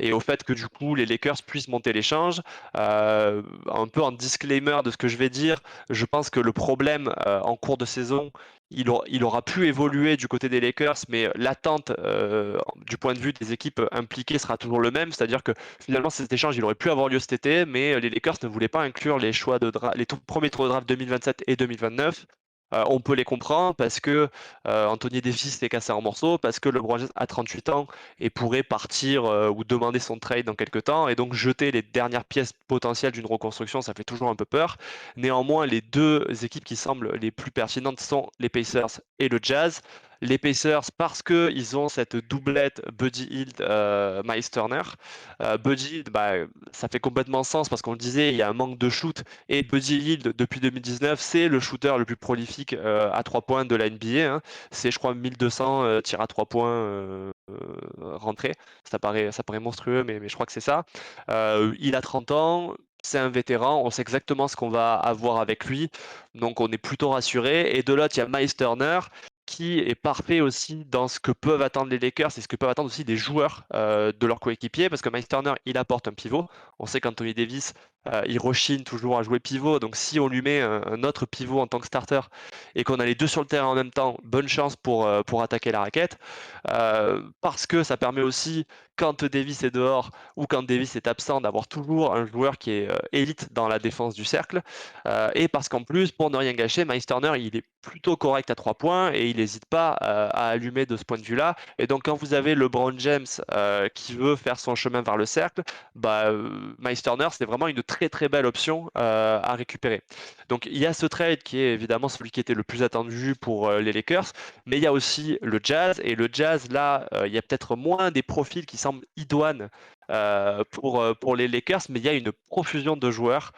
et au fait que du coup les Lakers puissent monter l'échange. Un peu en disclaimer de ce que je vais dire, je pense que le problème en cours de saison, il aura pu évoluer du côté des Lakers, mais l'attente du point de vue des équipes impliquées sera toujours le même, c'est-à-dire que finalement cet échange il aurait pu avoir lieu cet été, mais les Lakers ne voulaient pas inclure les choix les premiers tours de draft 2027 et 2029. On peut les comprendre parce que Anthony Davis s'est cassé en morceaux, parce que LeBron James a 38 ans et pourrait partir ou demander son trade dans quelques temps, et donc jeter les dernières pièces potentielles d'une reconstruction, ça fait toujours un peu peur. Néanmoins, les deux équipes qui semblent les plus pertinentes sont les Pacers et le Jazz. Les Pacers parce qu'ils ont cette doublette Buddy Hield, Miles Turner. Buddy Hield, bah, ça fait complètement sens parce qu'on le disait, il y a un manque de shoot, et Buddy Hield depuis 2019 c'est le shooter le plus prolifique à 3 points de la NBA, hein. C'est je crois 1200 tirs à 3 points rentrés. Ça paraît monstrueux, mais je crois que c'est ça. Il a 30 ans, c'est un vétéran, on sait exactement ce qu'on va avoir avec lui, donc on est plutôt rassuré. Et de l'autre, il y a Miles Turner qui est parfait aussi dans ce que peuvent attendre les Lakers et ce que peuvent attendre aussi des joueurs de leurs coéquipiers, parce que Miles Turner, il apporte un pivot. On sait qu'Anthony Davis, il rechigne toujours à jouer pivot, donc si on lui met un autre pivot en tant que starter et qu'on a les deux sur le terrain en même temps, bonne chance pour attaquer la raquette, parce que ça permet aussi, quand Davis est dehors ou quand Davis est absent, d'avoir toujours un joueur qui est élite dans la défense du cercle, et parce qu'en plus, pour ne rien gâcher, Miles Turner, il est plutôt correct à 3 points et il n'hésite pas à allumer de ce point de vue-là. Et donc, quand vous avez LeBron James qui veut faire son chemin vers le cercle, Miles Turner, c'est vraiment une très très belle option à récupérer. Donc, il y a ce trade qui est évidemment celui qui était le plus attendu pour les Lakers, mais il y a aussi le Jazz. Et le Jazz, là, il y a peut-être moins des profils qui semblent idoines pour les Lakers, mais il y a une profusion de joueurs.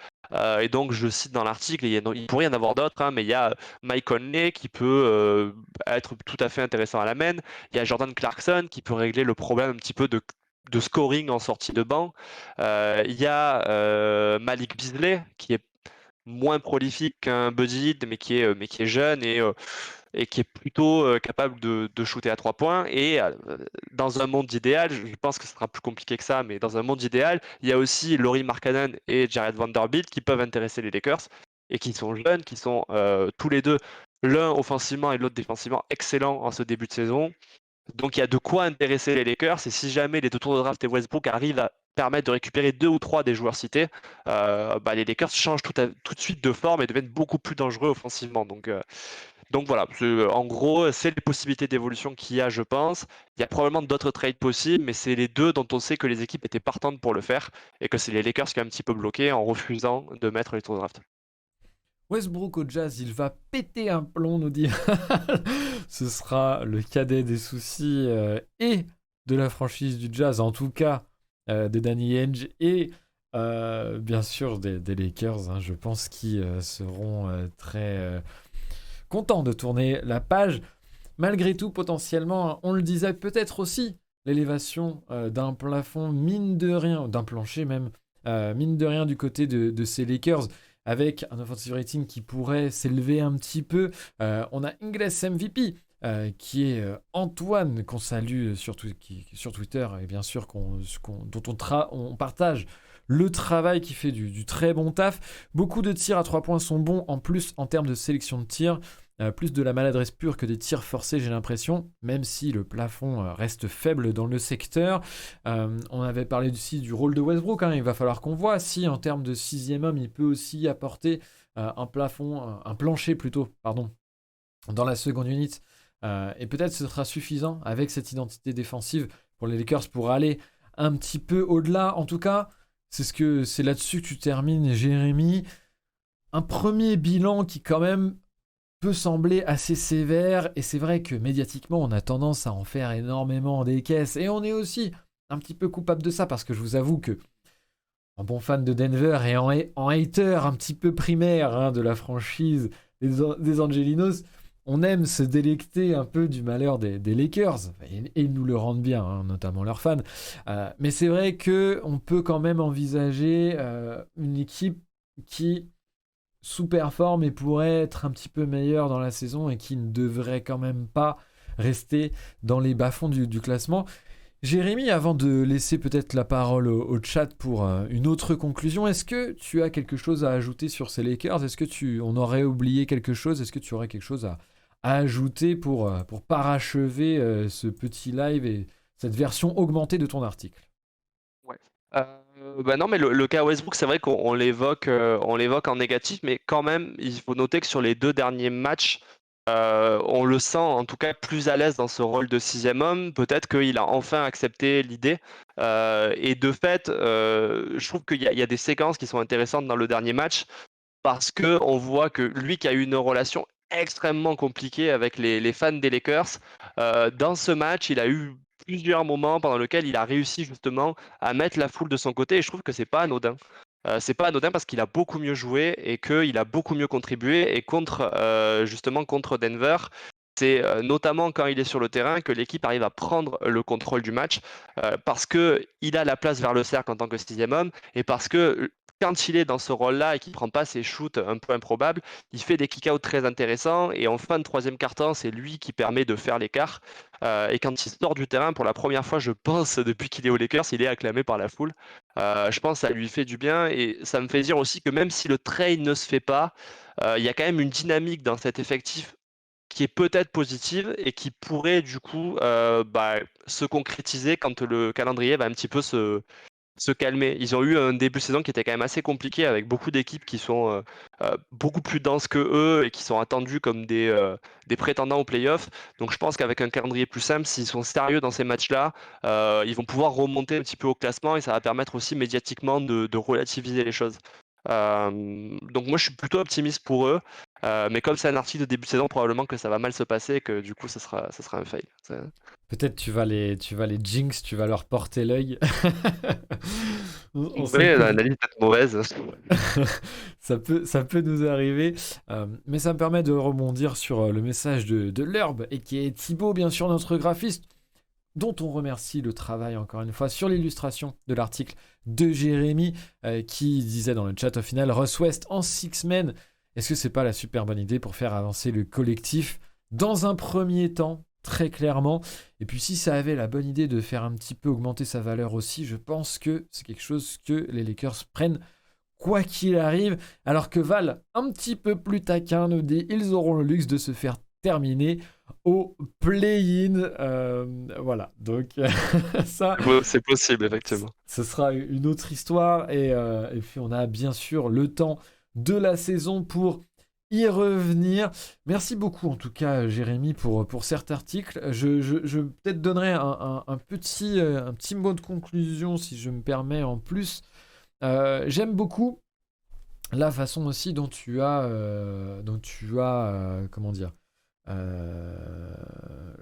Et donc, je cite dans l'article, il pourrait y en avoir d'autres, hein, mais il y a Mike Conley qui peut être tout à fait intéressant à la main. Il y a Jordan Clarkson qui peut régler le problème un petit peu de scoring en sortie de banc. Il y a Malik Beasley qui est moins prolifique qu'un Buddy Hield, mais qui est jeune et qui est plutôt capable de shooter à 3 points. Et dans un monde idéal, je pense que ce sera plus compliqué que ça, mais dans un monde idéal, il y a aussi Lauri Markkanen et Jared Vanderbilt qui peuvent intéresser les Lakers et qui sont jeunes, qui sont tous les deux, l'un offensivement et l'autre défensivement, excellents en ce début de saison. Donc il y a de quoi intéresser les Lakers, et si jamais les deux tours de draft et Westbrook arrivent à permettre de récupérer 2 ou 3 des joueurs cités, les Lakers changent tout de suite de forme et deviennent beaucoup plus dangereux offensivement. Donc voilà, en gros, c'est les possibilités d'évolution qu'il y a, je pense. Il y a probablement d'autres trades possibles, mais c'est les deux dont on sait que les équipes étaient partantes pour le faire et que c'est les Lakers qui ont un petit peu bloqué en refusant de mettre les tours de draft. Westbrook au Jazz, il va péter un plomb, nous dit. Ce sera le cadet des soucis et de la franchise du Jazz, en tout cas de Danny Ainge et bien sûr des Lakers, hein, je pense qu'ils seront très contents de tourner la page. Malgré tout, potentiellement, on le disait, peut-être aussi l'élévation d'un plafond, mine de rien, d'un plancher même, mine de rien du côté de ces Lakers, avec un offensive rating qui pourrait s'élever un petit peu. On a Ingles MVP, qui est Antoine, qu'on salue sur Twitter, et bien sûr dont on partage le travail qui fait du très bon taf. Beaucoup de tirs à 3 points sont bons, en plus en termes de sélection de tirs. Plus de la maladresse pure que des tirs forcés, j'ai l'impression, même si le plafond reste faible dans le secteur. On avait parlé aussi du rôle de Westbrook, hein, il va falloir qu'on voit si en termes de 6e homme, il peut aussi apporter un plancher plutôt, pardon, dans la seconde unité. Et peut-être ce sera suffisant avec cette identité défensive pour les Lakers pour aller un petit peu au-delà. En tout cas, c'est là-dessus que tu termines, Jérémy. Un premier bilan qui quand même peut sembler assez sévère, et c'est vrai que médiatiquement on a tendance à en faire énormément des caisses, et on est aussi un petit peu coupable de ça, parce que je vous avoue que en bon fan de Denver et en hater un petit peu primaire, hein, de la franchise des Angelinos, on aime se délecter un peu du malheur des Lakers, et ils nous le rendent bien, hein, notamment leurs fans. Mais c'est vrai qu'on peut quand même envisager une équipe qui sous-performe et pourrait être un petit peu meilleure dans la saison, et qui ne devrait quand même pas rester dans les bas-fonds du classement. Jérémy, avant de laisser peut-être la parole au chat pour une autre conclusion, est-ce que tu as quelque chose à ajouter sur ces Lakers ? Est-ce que on aurait oublié quelque chose ? Est-ce que tu aurais quelque chose à ajouter pour parachever ce petit live et cette version augmentée de ton article ? Ouais. Non, mais le cas Westbrook, c'est vrai qu'on l'évoque en négatif, mais quand même, il faut noter que sur les 2 derniers matchs, on le sent en tout cas plus à l'aise dans ce rôle de 6e homme. Peut-être qu'il a enfin accepté l'idée. Et de fait, je trouve qu'il y a des séquences qui sont intéressantes dans le dernier match, parce qu'on voit que lui qui a eu une relation extrêmement compliquée avec les fans des Lakers, dans ce match, il a eu plusieurs moments pendant lesquels il a réussi justement à mettre la foule de son côté, et je trouve que c'est pas anodin. C'est pas anodin parce qu'il a beaucoup mieux joué et qu'il a beaucoup mieux contribué, et justement contre Denver, c'est notamment quand il est sur le terrain que l'équipe arrive à prendre le contrôle du match parce qu'il a la place vers le cercle en tant que sixième homme et parce que quand il est dans ce rôle-là et qu'il ne prend pas ses shoots un peu improbables, il fait des kick-outs très intéressants et en fin de troisième quart-temps, c'est lui qui permet de faire l'écart. Et quand il sort du terrain pour la première fois, je pense, depuis qu'il est aux Lakers, il est acclamé par la foule. Je pense que ça lui fait du bien et ça me fait dire aussi que même si le trade ne se fait pas, il y a quand même une dynamique dans cet effectif qui est peut-être positive et qui pourrait du coup se concrétiser quand le calendrier va un petit peu se calmer. Ils ont eu un début de saison qui était quand même assez compliqué avec beaucoup d'équipes qui sont beaucoup plus denses que eux et qui sont attendues comme des prétendants aux playoffs. Donc je pense qu'avec un calendrier plus simple, s'ils sont sérieux dans ces matchs-là, ils vont pouvoir remonter un petit peu au classement et ça va permettre aussi médiatiquement de relativiser les choses. Donc moi je suis plutôt optimiste pour eux, mais comme c'est un article de début de saison, probablement que ça va mal se passer et que du coup ça sera un fail. Peut-être tu vas les jinx, tu vas leur porter l'œil. On sait Oui, que l'analyse peut être mauvaise. ça peut nous arriver, mais ça me permet de rebondir sur le message de l'Herbe, et qui est Thibaut, bien sûr, notre graphiste, dont on remercie le travail encore une fois sur l'illustration de l'article de Jérémy, qui disait dans le chat au final: Russ West en six-man, est-ce que c'est pas la super bonne idée pour faire avancer le collectif dans un premier temps, très clairement. Et puis si ça avait la bonne idée de faire un petit peu augmenter sa valeur aussi, je pense que c'est quelque chose que les Lakers prennent quoi qu'il arrive, alors que Val, un petit peu plus taquin, nous dit: ils auront le luxe de se faire terminer au play-in. Voilà, donc ça, C'est possible, effectivement. ce sera une autre histoire. Et puis on a bien sûr le temps de la saison pour y revenir. Merci beaucoup en tout cas, Jérémy, pour cet article. Je peut-être donnerai un petit mot de conclusion, si je me permets, en plus. J'aime beaucoup la façon aussi dont tu as, comment dire,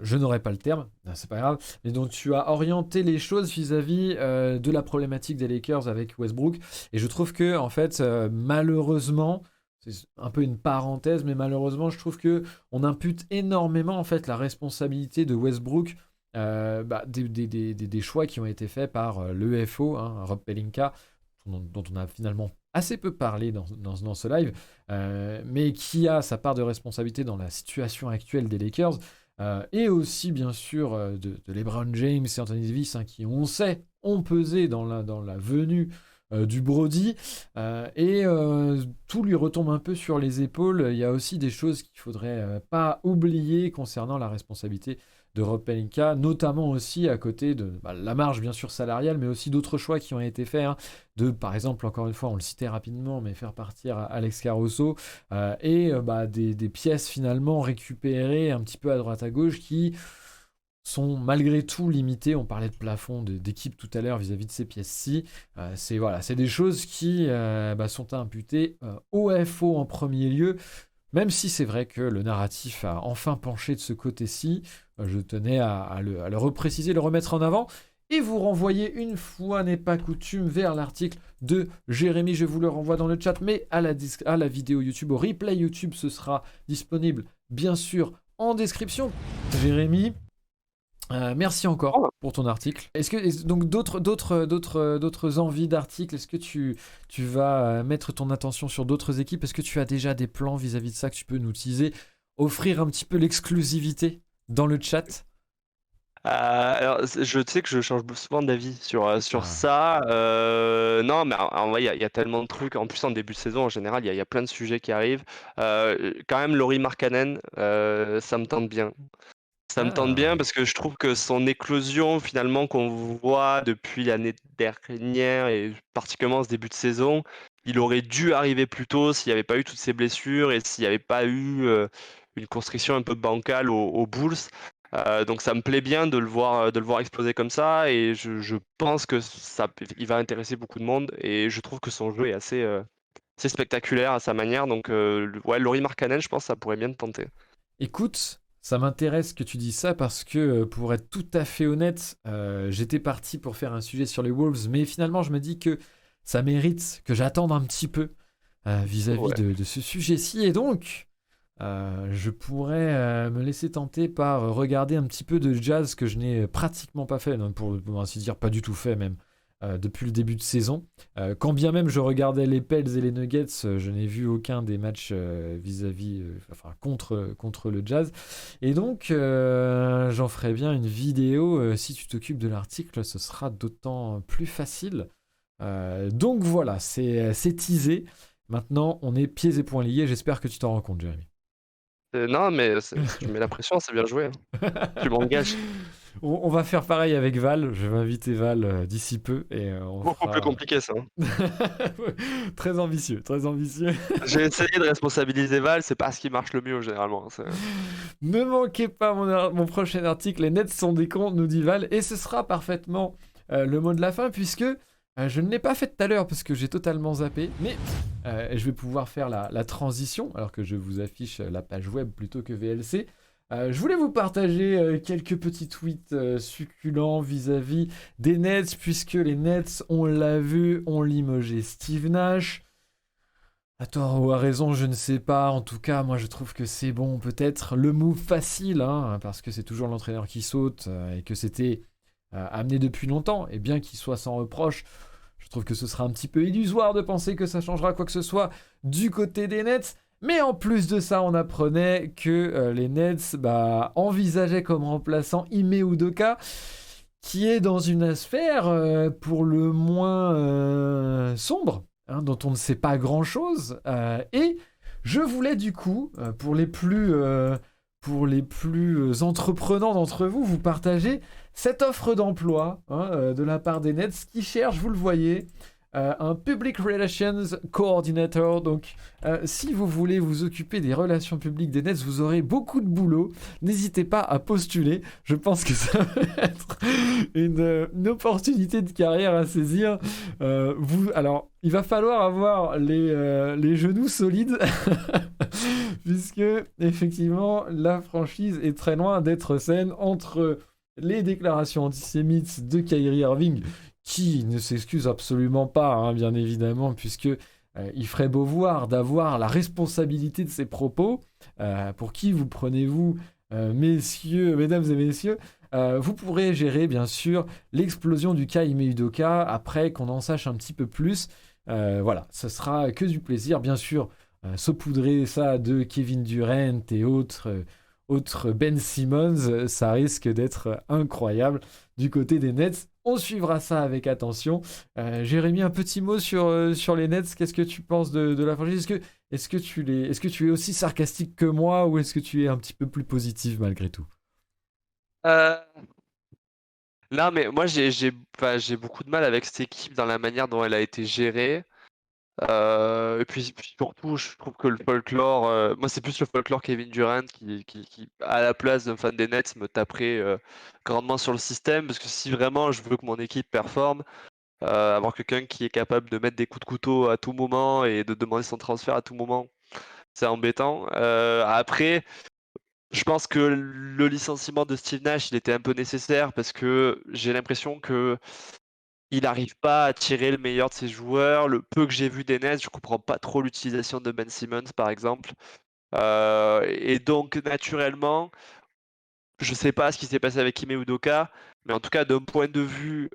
je n'aurai pas le terme, c'est pas grave, mais dont tu as orienté les choses vis-à-vis de la problématique des Lakers avec Westbrook. Et je trouve que, en fait, malheureusement, c'est un peu une parenthèse, mais malheureusement, je trouve que on impute énormément, en fait, la responsabilité de Westbrook, des choix qui ont été faits par l'EFO, hein, Rob Pelinka, dont on a finalement assez peu parlé dans ce live, mais qui a sa part de responsabilité dans la situation actuelle des Lakers, et aussi bien sûr de LeBron James et Anthony Davis, hein, qui, on sait, ont pesé dans la venue du Brody, et tout lui retombe un peu sur les épaules. Il y a aussi des choses qu'il faudrait pas oublier concernant la responsabilité de Rob Pelinka, notamment aussi à côté de la marge bien sûr salariale, mais aussi d'autres choix qui ont été faits, hein, par exemple, encore une fois, on le citait rapidement, mais faire partir Alex Caruso, et des pièces finalement récupérées un petit peu à droite à gauche qui sont malgré tout limitées. On parlait de plafond d'équipe tout à l'heure vis-à-vis de ces pièces-ci. C'est des choses qui sont imputées au FO en premier lieu. Même si c'est vrai que le narratif a enfin penché de ce côté-ci, je tenais à le repréciser, le remettre en avant, et vous renvoyer, une fois n'est pas coutume, vers l'article de Jérémy. Je vous le renvoie dans le chat, mais à la vidéo YouTube, au replay YouTube, ce sera disponible, bien sûr, en description. Jérémy, merci encore pour ton article. Donc d'autres envies d'articles, est-ce que tu vas mettre ton attention sur d'autres équipes? Est-ce que tu as déjà des plans vis-à-vis de ça que tu peux nous teaser, offrir un petit peu l'exclusivité dans le chat? Alors, je sais que je change souvent d'avis sur Ah. ça. Non, mais en vrai, il y a tellement de trucs. En plus, en début de saison, en général, il y a plein de sujets qui arrivent. Quand même, Lauri Markkanen, ça me tente bien. Ça me tente bien Ah. parce que je trouve que son éclosion, finalement, qu'on voit depuis l'année dernière et particulièrement ce début de saison, il aurait dû arriver plus tôt s'il n'y avait pas eu toutes ces blessures et s'il n'y avait pas eu une construction un peu bancale aux Bulls. Donc ça me plaît bien de le voir exploser comme ça et je pense que il va intéresser beaucoup de monde et je trouve que son jeu est assez spectaculaire à sa manière. Donc ouais, Lauri Markkanen, je pense que ça pourrait bien te tenter. Écoute, ça m'intéresse que tu dis ça parce que, pour être tout à fait honnête, j'étais parti pour faire un sujet sur les Wolves, mais finalement je me dis que ça mérite que j'attende un petit peu vis-à-vis Ouais. de ce sujet-ci. Et donc, Je pourrais me laisser tenter par regarder un petit peu de Jazz que je n'ai pratiquement pas fait, donc pour ainsi dire pas du tout fait même, depuis le début de saison. Quand bien même je regardais les Pels et les Nuggets, je n'ai vu aucun des matchs vis-à-vis, enfin contre le Jazz. Et donc j'en ferai bien une vidéo. Si tu t'occupes de l'article, ce sera d'autant plus facile. Donc voilà, c'est teasé. Maintenant, on est pieds et poings liés. J'espère que tu t'en rends compte, Jérémy. Non, mais tu mets la pression, c'est bien joué, hein. Tu m'engages. On va faire pareil avec Val. Je vais inviter Val d'ici peu et on Beaucoup plus fera. compliqué, ça, hein. Très ambitieux, très ambitieux. J'ai essayé de responsabiliser Val, c'est pas ce qui marche le mieux généralement, hein. Ne manquez pas mon prochain article. Les Nets sont des cons, nous dit Val, et ce sera parfaitement le mot de la fin puisque je ne l'ai pas fait tout à l'heure parce que j'ai totalement zappé, mais je vais pouvoir faire la transition alors que je vous affiche la page web plutôt que VLC. Je voulais vous partager quelques petits tweets succulents vis-à-vis des Nets, puisque les Nets, on l'a vu, ont limogé Steve Nash. À tort ou à raison, je ne sais pas. En tout cas, moi je trouve que c'est bon, peut-être le move facile, hein, parce que c'est toujours l'entraîneur qui saute et que c'était amené depuis longtemps. Et bien qu'il soit sans reproche, je trouve que ce sera un petit peu illusoire de penser que ça changera quoi que ce soit du côté des Nets. Mais en plus de ça, on apprenait que les Nets envisageaient comme remplaçant Ime Udoka, qui est dans une sphère pour le moins sombre, hein, dont on ne sait pas grand-chose. Et je voulais du coup, pour les plus entreprenants d'entre vous, vous partager cette offre d'emploi, hein, de la part des Nets qui cherchent, vous le voyez, un Public Relations Coordinator. Donc, si vous voulez vous occuper des relations publiques des Nets, vous aurez beaucoup de boulot. N'hésitez pas à postuler. Je pense que ça va être une opportunité de carrière à saisir. Alors, il va falloir avoir les genoux solides, puisque, effectivement, la franchise est très loin d'être saine entre les déclarations antisémites de Kyrie Irving, qui ne s'excuse absolument pas, hein, bien évidemment, puisque il ferait beau voir d'avoir la responsabilité de ses propos. Pour qui vous prenez-vous, mesdames et messieurs? Vous pourrez gérer, bien sûr, l'explosion du cas Ime Udoka après qu'on en sache un petit peu plus. Voilà, ce sera que du plaisir, bien sûr. Saupoudrer ça de Kevin Durant et autres Ben Simmons, ça risque d'être incroyable du côté des Nets. On suivra ça avec attention. Jérémy, un petit mot sur les Nets. Qu'est-ce que tu penses de la franchise? Est-ce que tu es aussi sarcastique que moi ou est-ce que tu es un petit peu plus positif malgré tout? Euh, Non, mais moi enfin, j'ai beaucoup de mal avec cette équipe dans la manière dont elle a été gérée. Et puis surtout, je trouve que le folklore, moi c'est plus le folklore Kevin Durant qui, à la place d'un fan des Nets, me taperait grandement sur le système. Parce que si vraiment je veux que mon équipe performe, avoir quelqu'un qui est capable de mettre des coups de couteau à tout moment et de demander son transfert à tout moment, c'est embêtant. Après, je pense que le licenciement de Steve Nash, il était un peu nécessaire parce que j'ai l'impression que il n'arrive pas à tirer le meilleur de ses joueurs. Le peu que j'ai vu des Nets, je comprends pas trop l'utilisation de Ben Simmons, par exemple. Et donc, naturellement, je sais pas ce qui s'est passé avec Ime Udoka, mais en tout cas, d'un point de vue,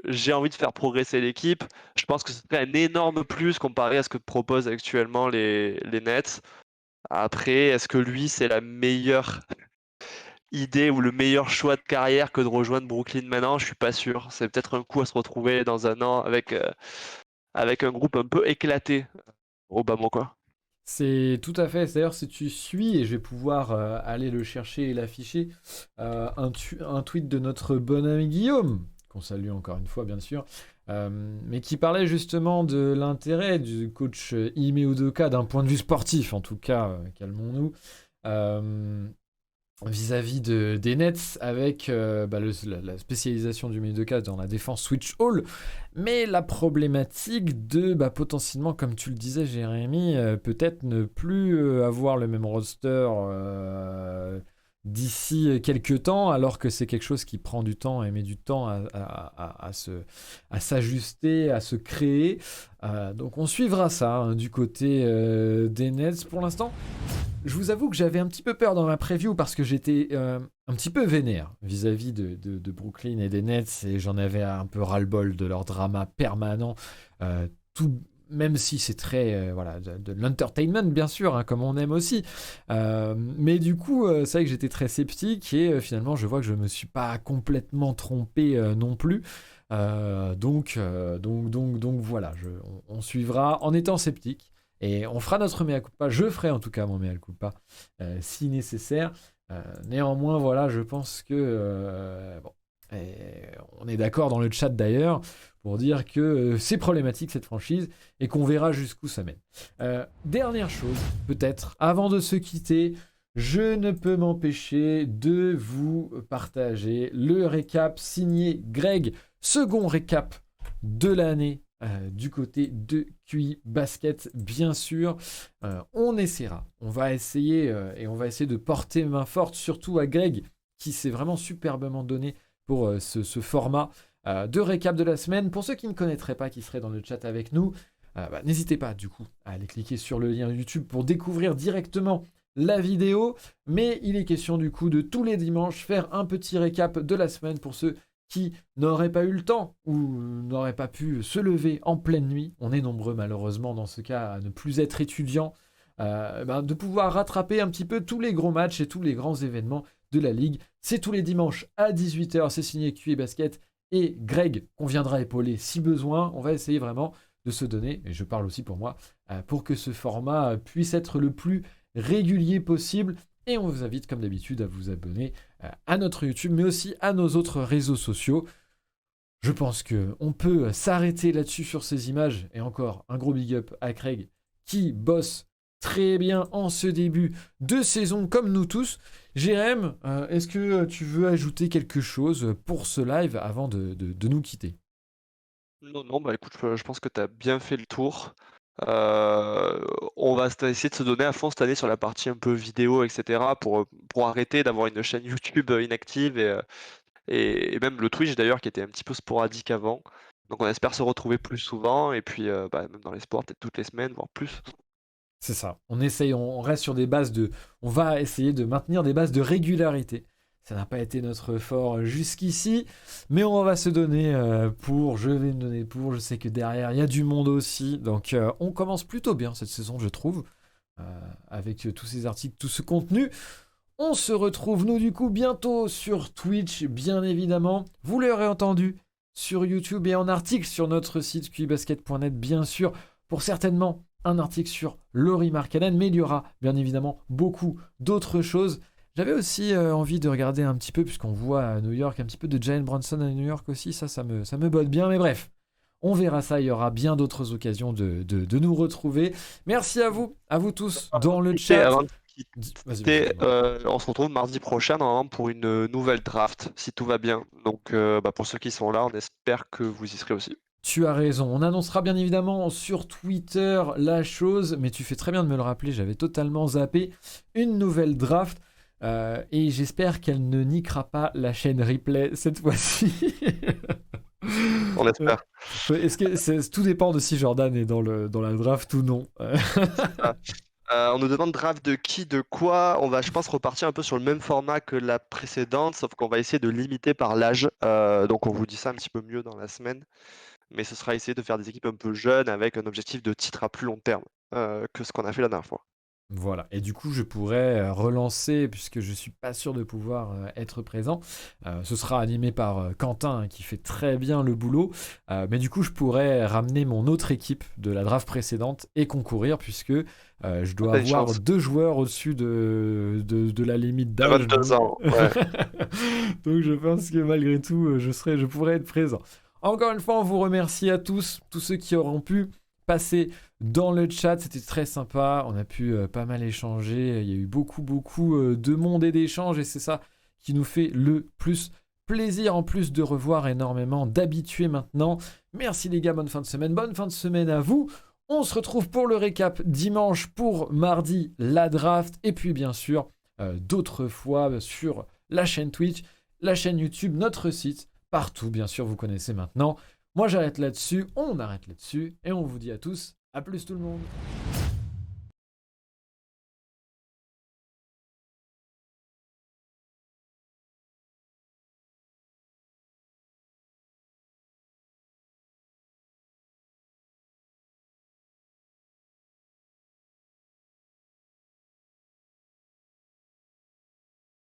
j'ai envie de faire progresser l'équipe. Je pense que ce serait un énorme plus comparé à ce que proposent actuellement les Nets. Après, est-ce que lui, c'est la meilleure idée ou le meilleur choix de carrière que de rejoindre Brooklyn maintenant? Je suis pas sûr. C'est peut-être un coup à se retrouver dans un an avec un groupe un peu éclaté au bas mot, quoi. C'est tout à fait. D'ailleurs, si tu suis, et je vais pouvoir aller le chercher et l'afficher, un tweet de notre bon ami Guillaume, qu'on salue encore une fois, bien sûr, mais qui parlait justement de l'intérêt du coach Ime Udoka d'un point de vue sportif, en tout cas, calmons-nous. Vis-à-vis des Nets avec la spécialisation du milieu de case dans la défense switch all, mais la problématique de potentiellement, comme tu le disais Jérémy, peut-être ne plus avoir le même roster d'ici quelques temps, alors que c'est quelque chose qui prend du temps et met du temps à s'ajuster, à se créer. Donc on suivra ça hein, du côté des Nets. Pour l'instant, je vous avoue que j'avais un petit peu peur dans ma preview parce que j'étais un petit peu vénère vis-à-vis de Brooklyn et des Nets et j'en avais un peu ras-le-bol de leur drama permanent. Même si c'est très voilà, de l'entertainment bien sûr, hein, comme on aime aussi. Mais du coup, c'est vrai que j'étais très sceptique et finalement je vois que je me suis pas complètement trompé non plus. Donc voilà, on suivra en étant sceptique et on fera notre mea culpa. Je ferai en tout cas mon mea culpa si nécessaire. Néanmoins, voilà, je pense que bon, on est d'accord dans le chat d'ailleurs pour dire que c'est problématique cette franchise et qu'on verra jusqu'où ça mène. Dernière chose, peut-être, avant de se quitter, je ne peux m'empêcher de vous partager le récap signé Greg, second récap de l'année du côté de QI Basket, bien sûr. On essaiera, on va essayer et on va essayer de porter main forte, surtout à Greg, qui s'est vraiment superbement donné pour ce format de récap de la semaine. Pour ceux qui ne connaîtraient pas, qui seraient dans le chat avec nous, n'hésitez pas du coup à aller cliquer sur le lien YouTube pour découvrir directement la vidéo. Mais il est question du coup de tous les dimanches faire un petit récap de la semaine pour ceux qui n'auraient pas eu le temps ou n'auraient pas pu se lever en pleine nuit. On est nombreux malheureusement dans ce cas à ne plus être étudiants. De pouvoir rattraper un petit peu tous les gros matchs et tous les grands événements de la Ligue. C'est tous les dimanches à 18h, c'est signé QI Basket et Greg qu'on viendra épauler si besoin. On va essayer vraiment de se donner, et je parle aussi pour moi, pour que ce format puisse être le plus régulier possible. Et on vous invite comme d'habitude à vous abonner à notre YouTube, mais aussi à nos autres réseaux sociaux. Je pense qu'on peut s'arrêter là-dessus sur ces images. Et encore, un gros big up à Craig qui bosse très bien en ce début de saison comme nous tous. Jérém, est-ce que tu veux ajouter quelque chose pour ce live avant de nous quitter? Non, bah écoute, je pense que tu as bien fait le tour. On va essayer de se donner à fond cette année sur la partie un peu vidéo, etc. pour arrêter d'avoir une chaîne YouTube inactive et même le Twitch d'ailleurs qui était un petit peu sporadique avant. Donc on espère se retrouver plus souvent et puis même dans les sports, peut-être toutes les semaines, voire plus. C'est ça. On essaye, on reste sur des bases de... On va essayer de maintenir des bases de régularité. Ça n'a pas été notre fort jusqu'ici, mais on va se donner pour, je vais me donner pour, je sais que derrière, il y a du monde aussi. Donc on commence plutôt bien cette saison, je trouve, avec tous ces articles, tout ce contenu. On se retrouve, nous, du coup, bientôt sur Twitch, bien évidemment. Vous l'aurez entendu sur YouTube et en article sur notre site qbasket.net, bien sûr, pour certainement un article sur Lauri Markkanen, mais il y aura bien évidemment beaucoup d'autres choses. J'avais aussi envie de regarder un petit peu, puisqu'on voit à New York un petit peu de Jalen Brunson à New York aussi, ça me botte bien, mais bref, on verra ça, il y aura bien d'autres occasions de nous retrouver. Merci à vous tous dans le chat. On se retrouve mardi prochain normalement pour une nouvelle draft, si tout va bien. Donc pour ceux qui sont là, on espère que vous y serez aussi. Tu as raison, on annoncera bien évidemment sur Twitter la chose, mais tu fais très bien de me le rappeler, j'avais totalement zappé une nouvelle draft. Et j'espère qu'elle ne niquera pas la chaîne replay cette fois-ci. On espère. Est-ce que tout dépend de si Jordan est dans la draft ou non. On nous demande draft de qui, de quoi. On va, je pense, repartir un peu sur le même format que la précédente, sauf qu'on va essayer de limiter par l'âge. Donc on vous dit ça un petit peu mieux dans la semaine. Mais ce sera essayer de faire des équipes un peu jeunes avec un objectif de titre à plus long terme que ce qu'on a fait la dernière fois. Voilà, et du coup je pourrais relancer, puisque je suis pas sûr de pouvoir être présent. Ce sera animé par Quentin qui fait très bien le boulot, mais du coup je pourrais ramener mon autre équipe de la draft précédente et concourir, puisque je dois avoir 2 joueurs au-dessus de la limite d'âge. 22 ans, ouais. Donc je pense que malgré tout je pourrais être présent. Encore une fois, on vous remercie à tous ceux qui auront pu passer dans le chat, c'était très sympa, on a pu pas mal échanger, il y a eu beaucoup de monde et d'échanges et c'est ça qui nous fait le plus plaisir, en plus de revoir énormément d'habitués maintenant. Merci les gars, bonne fin de semaine à vous. On se retrouve pour le récap dimanche, pour mardi la draft et puis bien sûr d'autres fois sur la chaîne Twitch, la chaîne YouTube, notre site, partout, bien sûr, vous connaissez maintenant. Moi, j'arrête là-dessus, on arrête là-dessus, et on vous dit à tous, à plus tout le monde.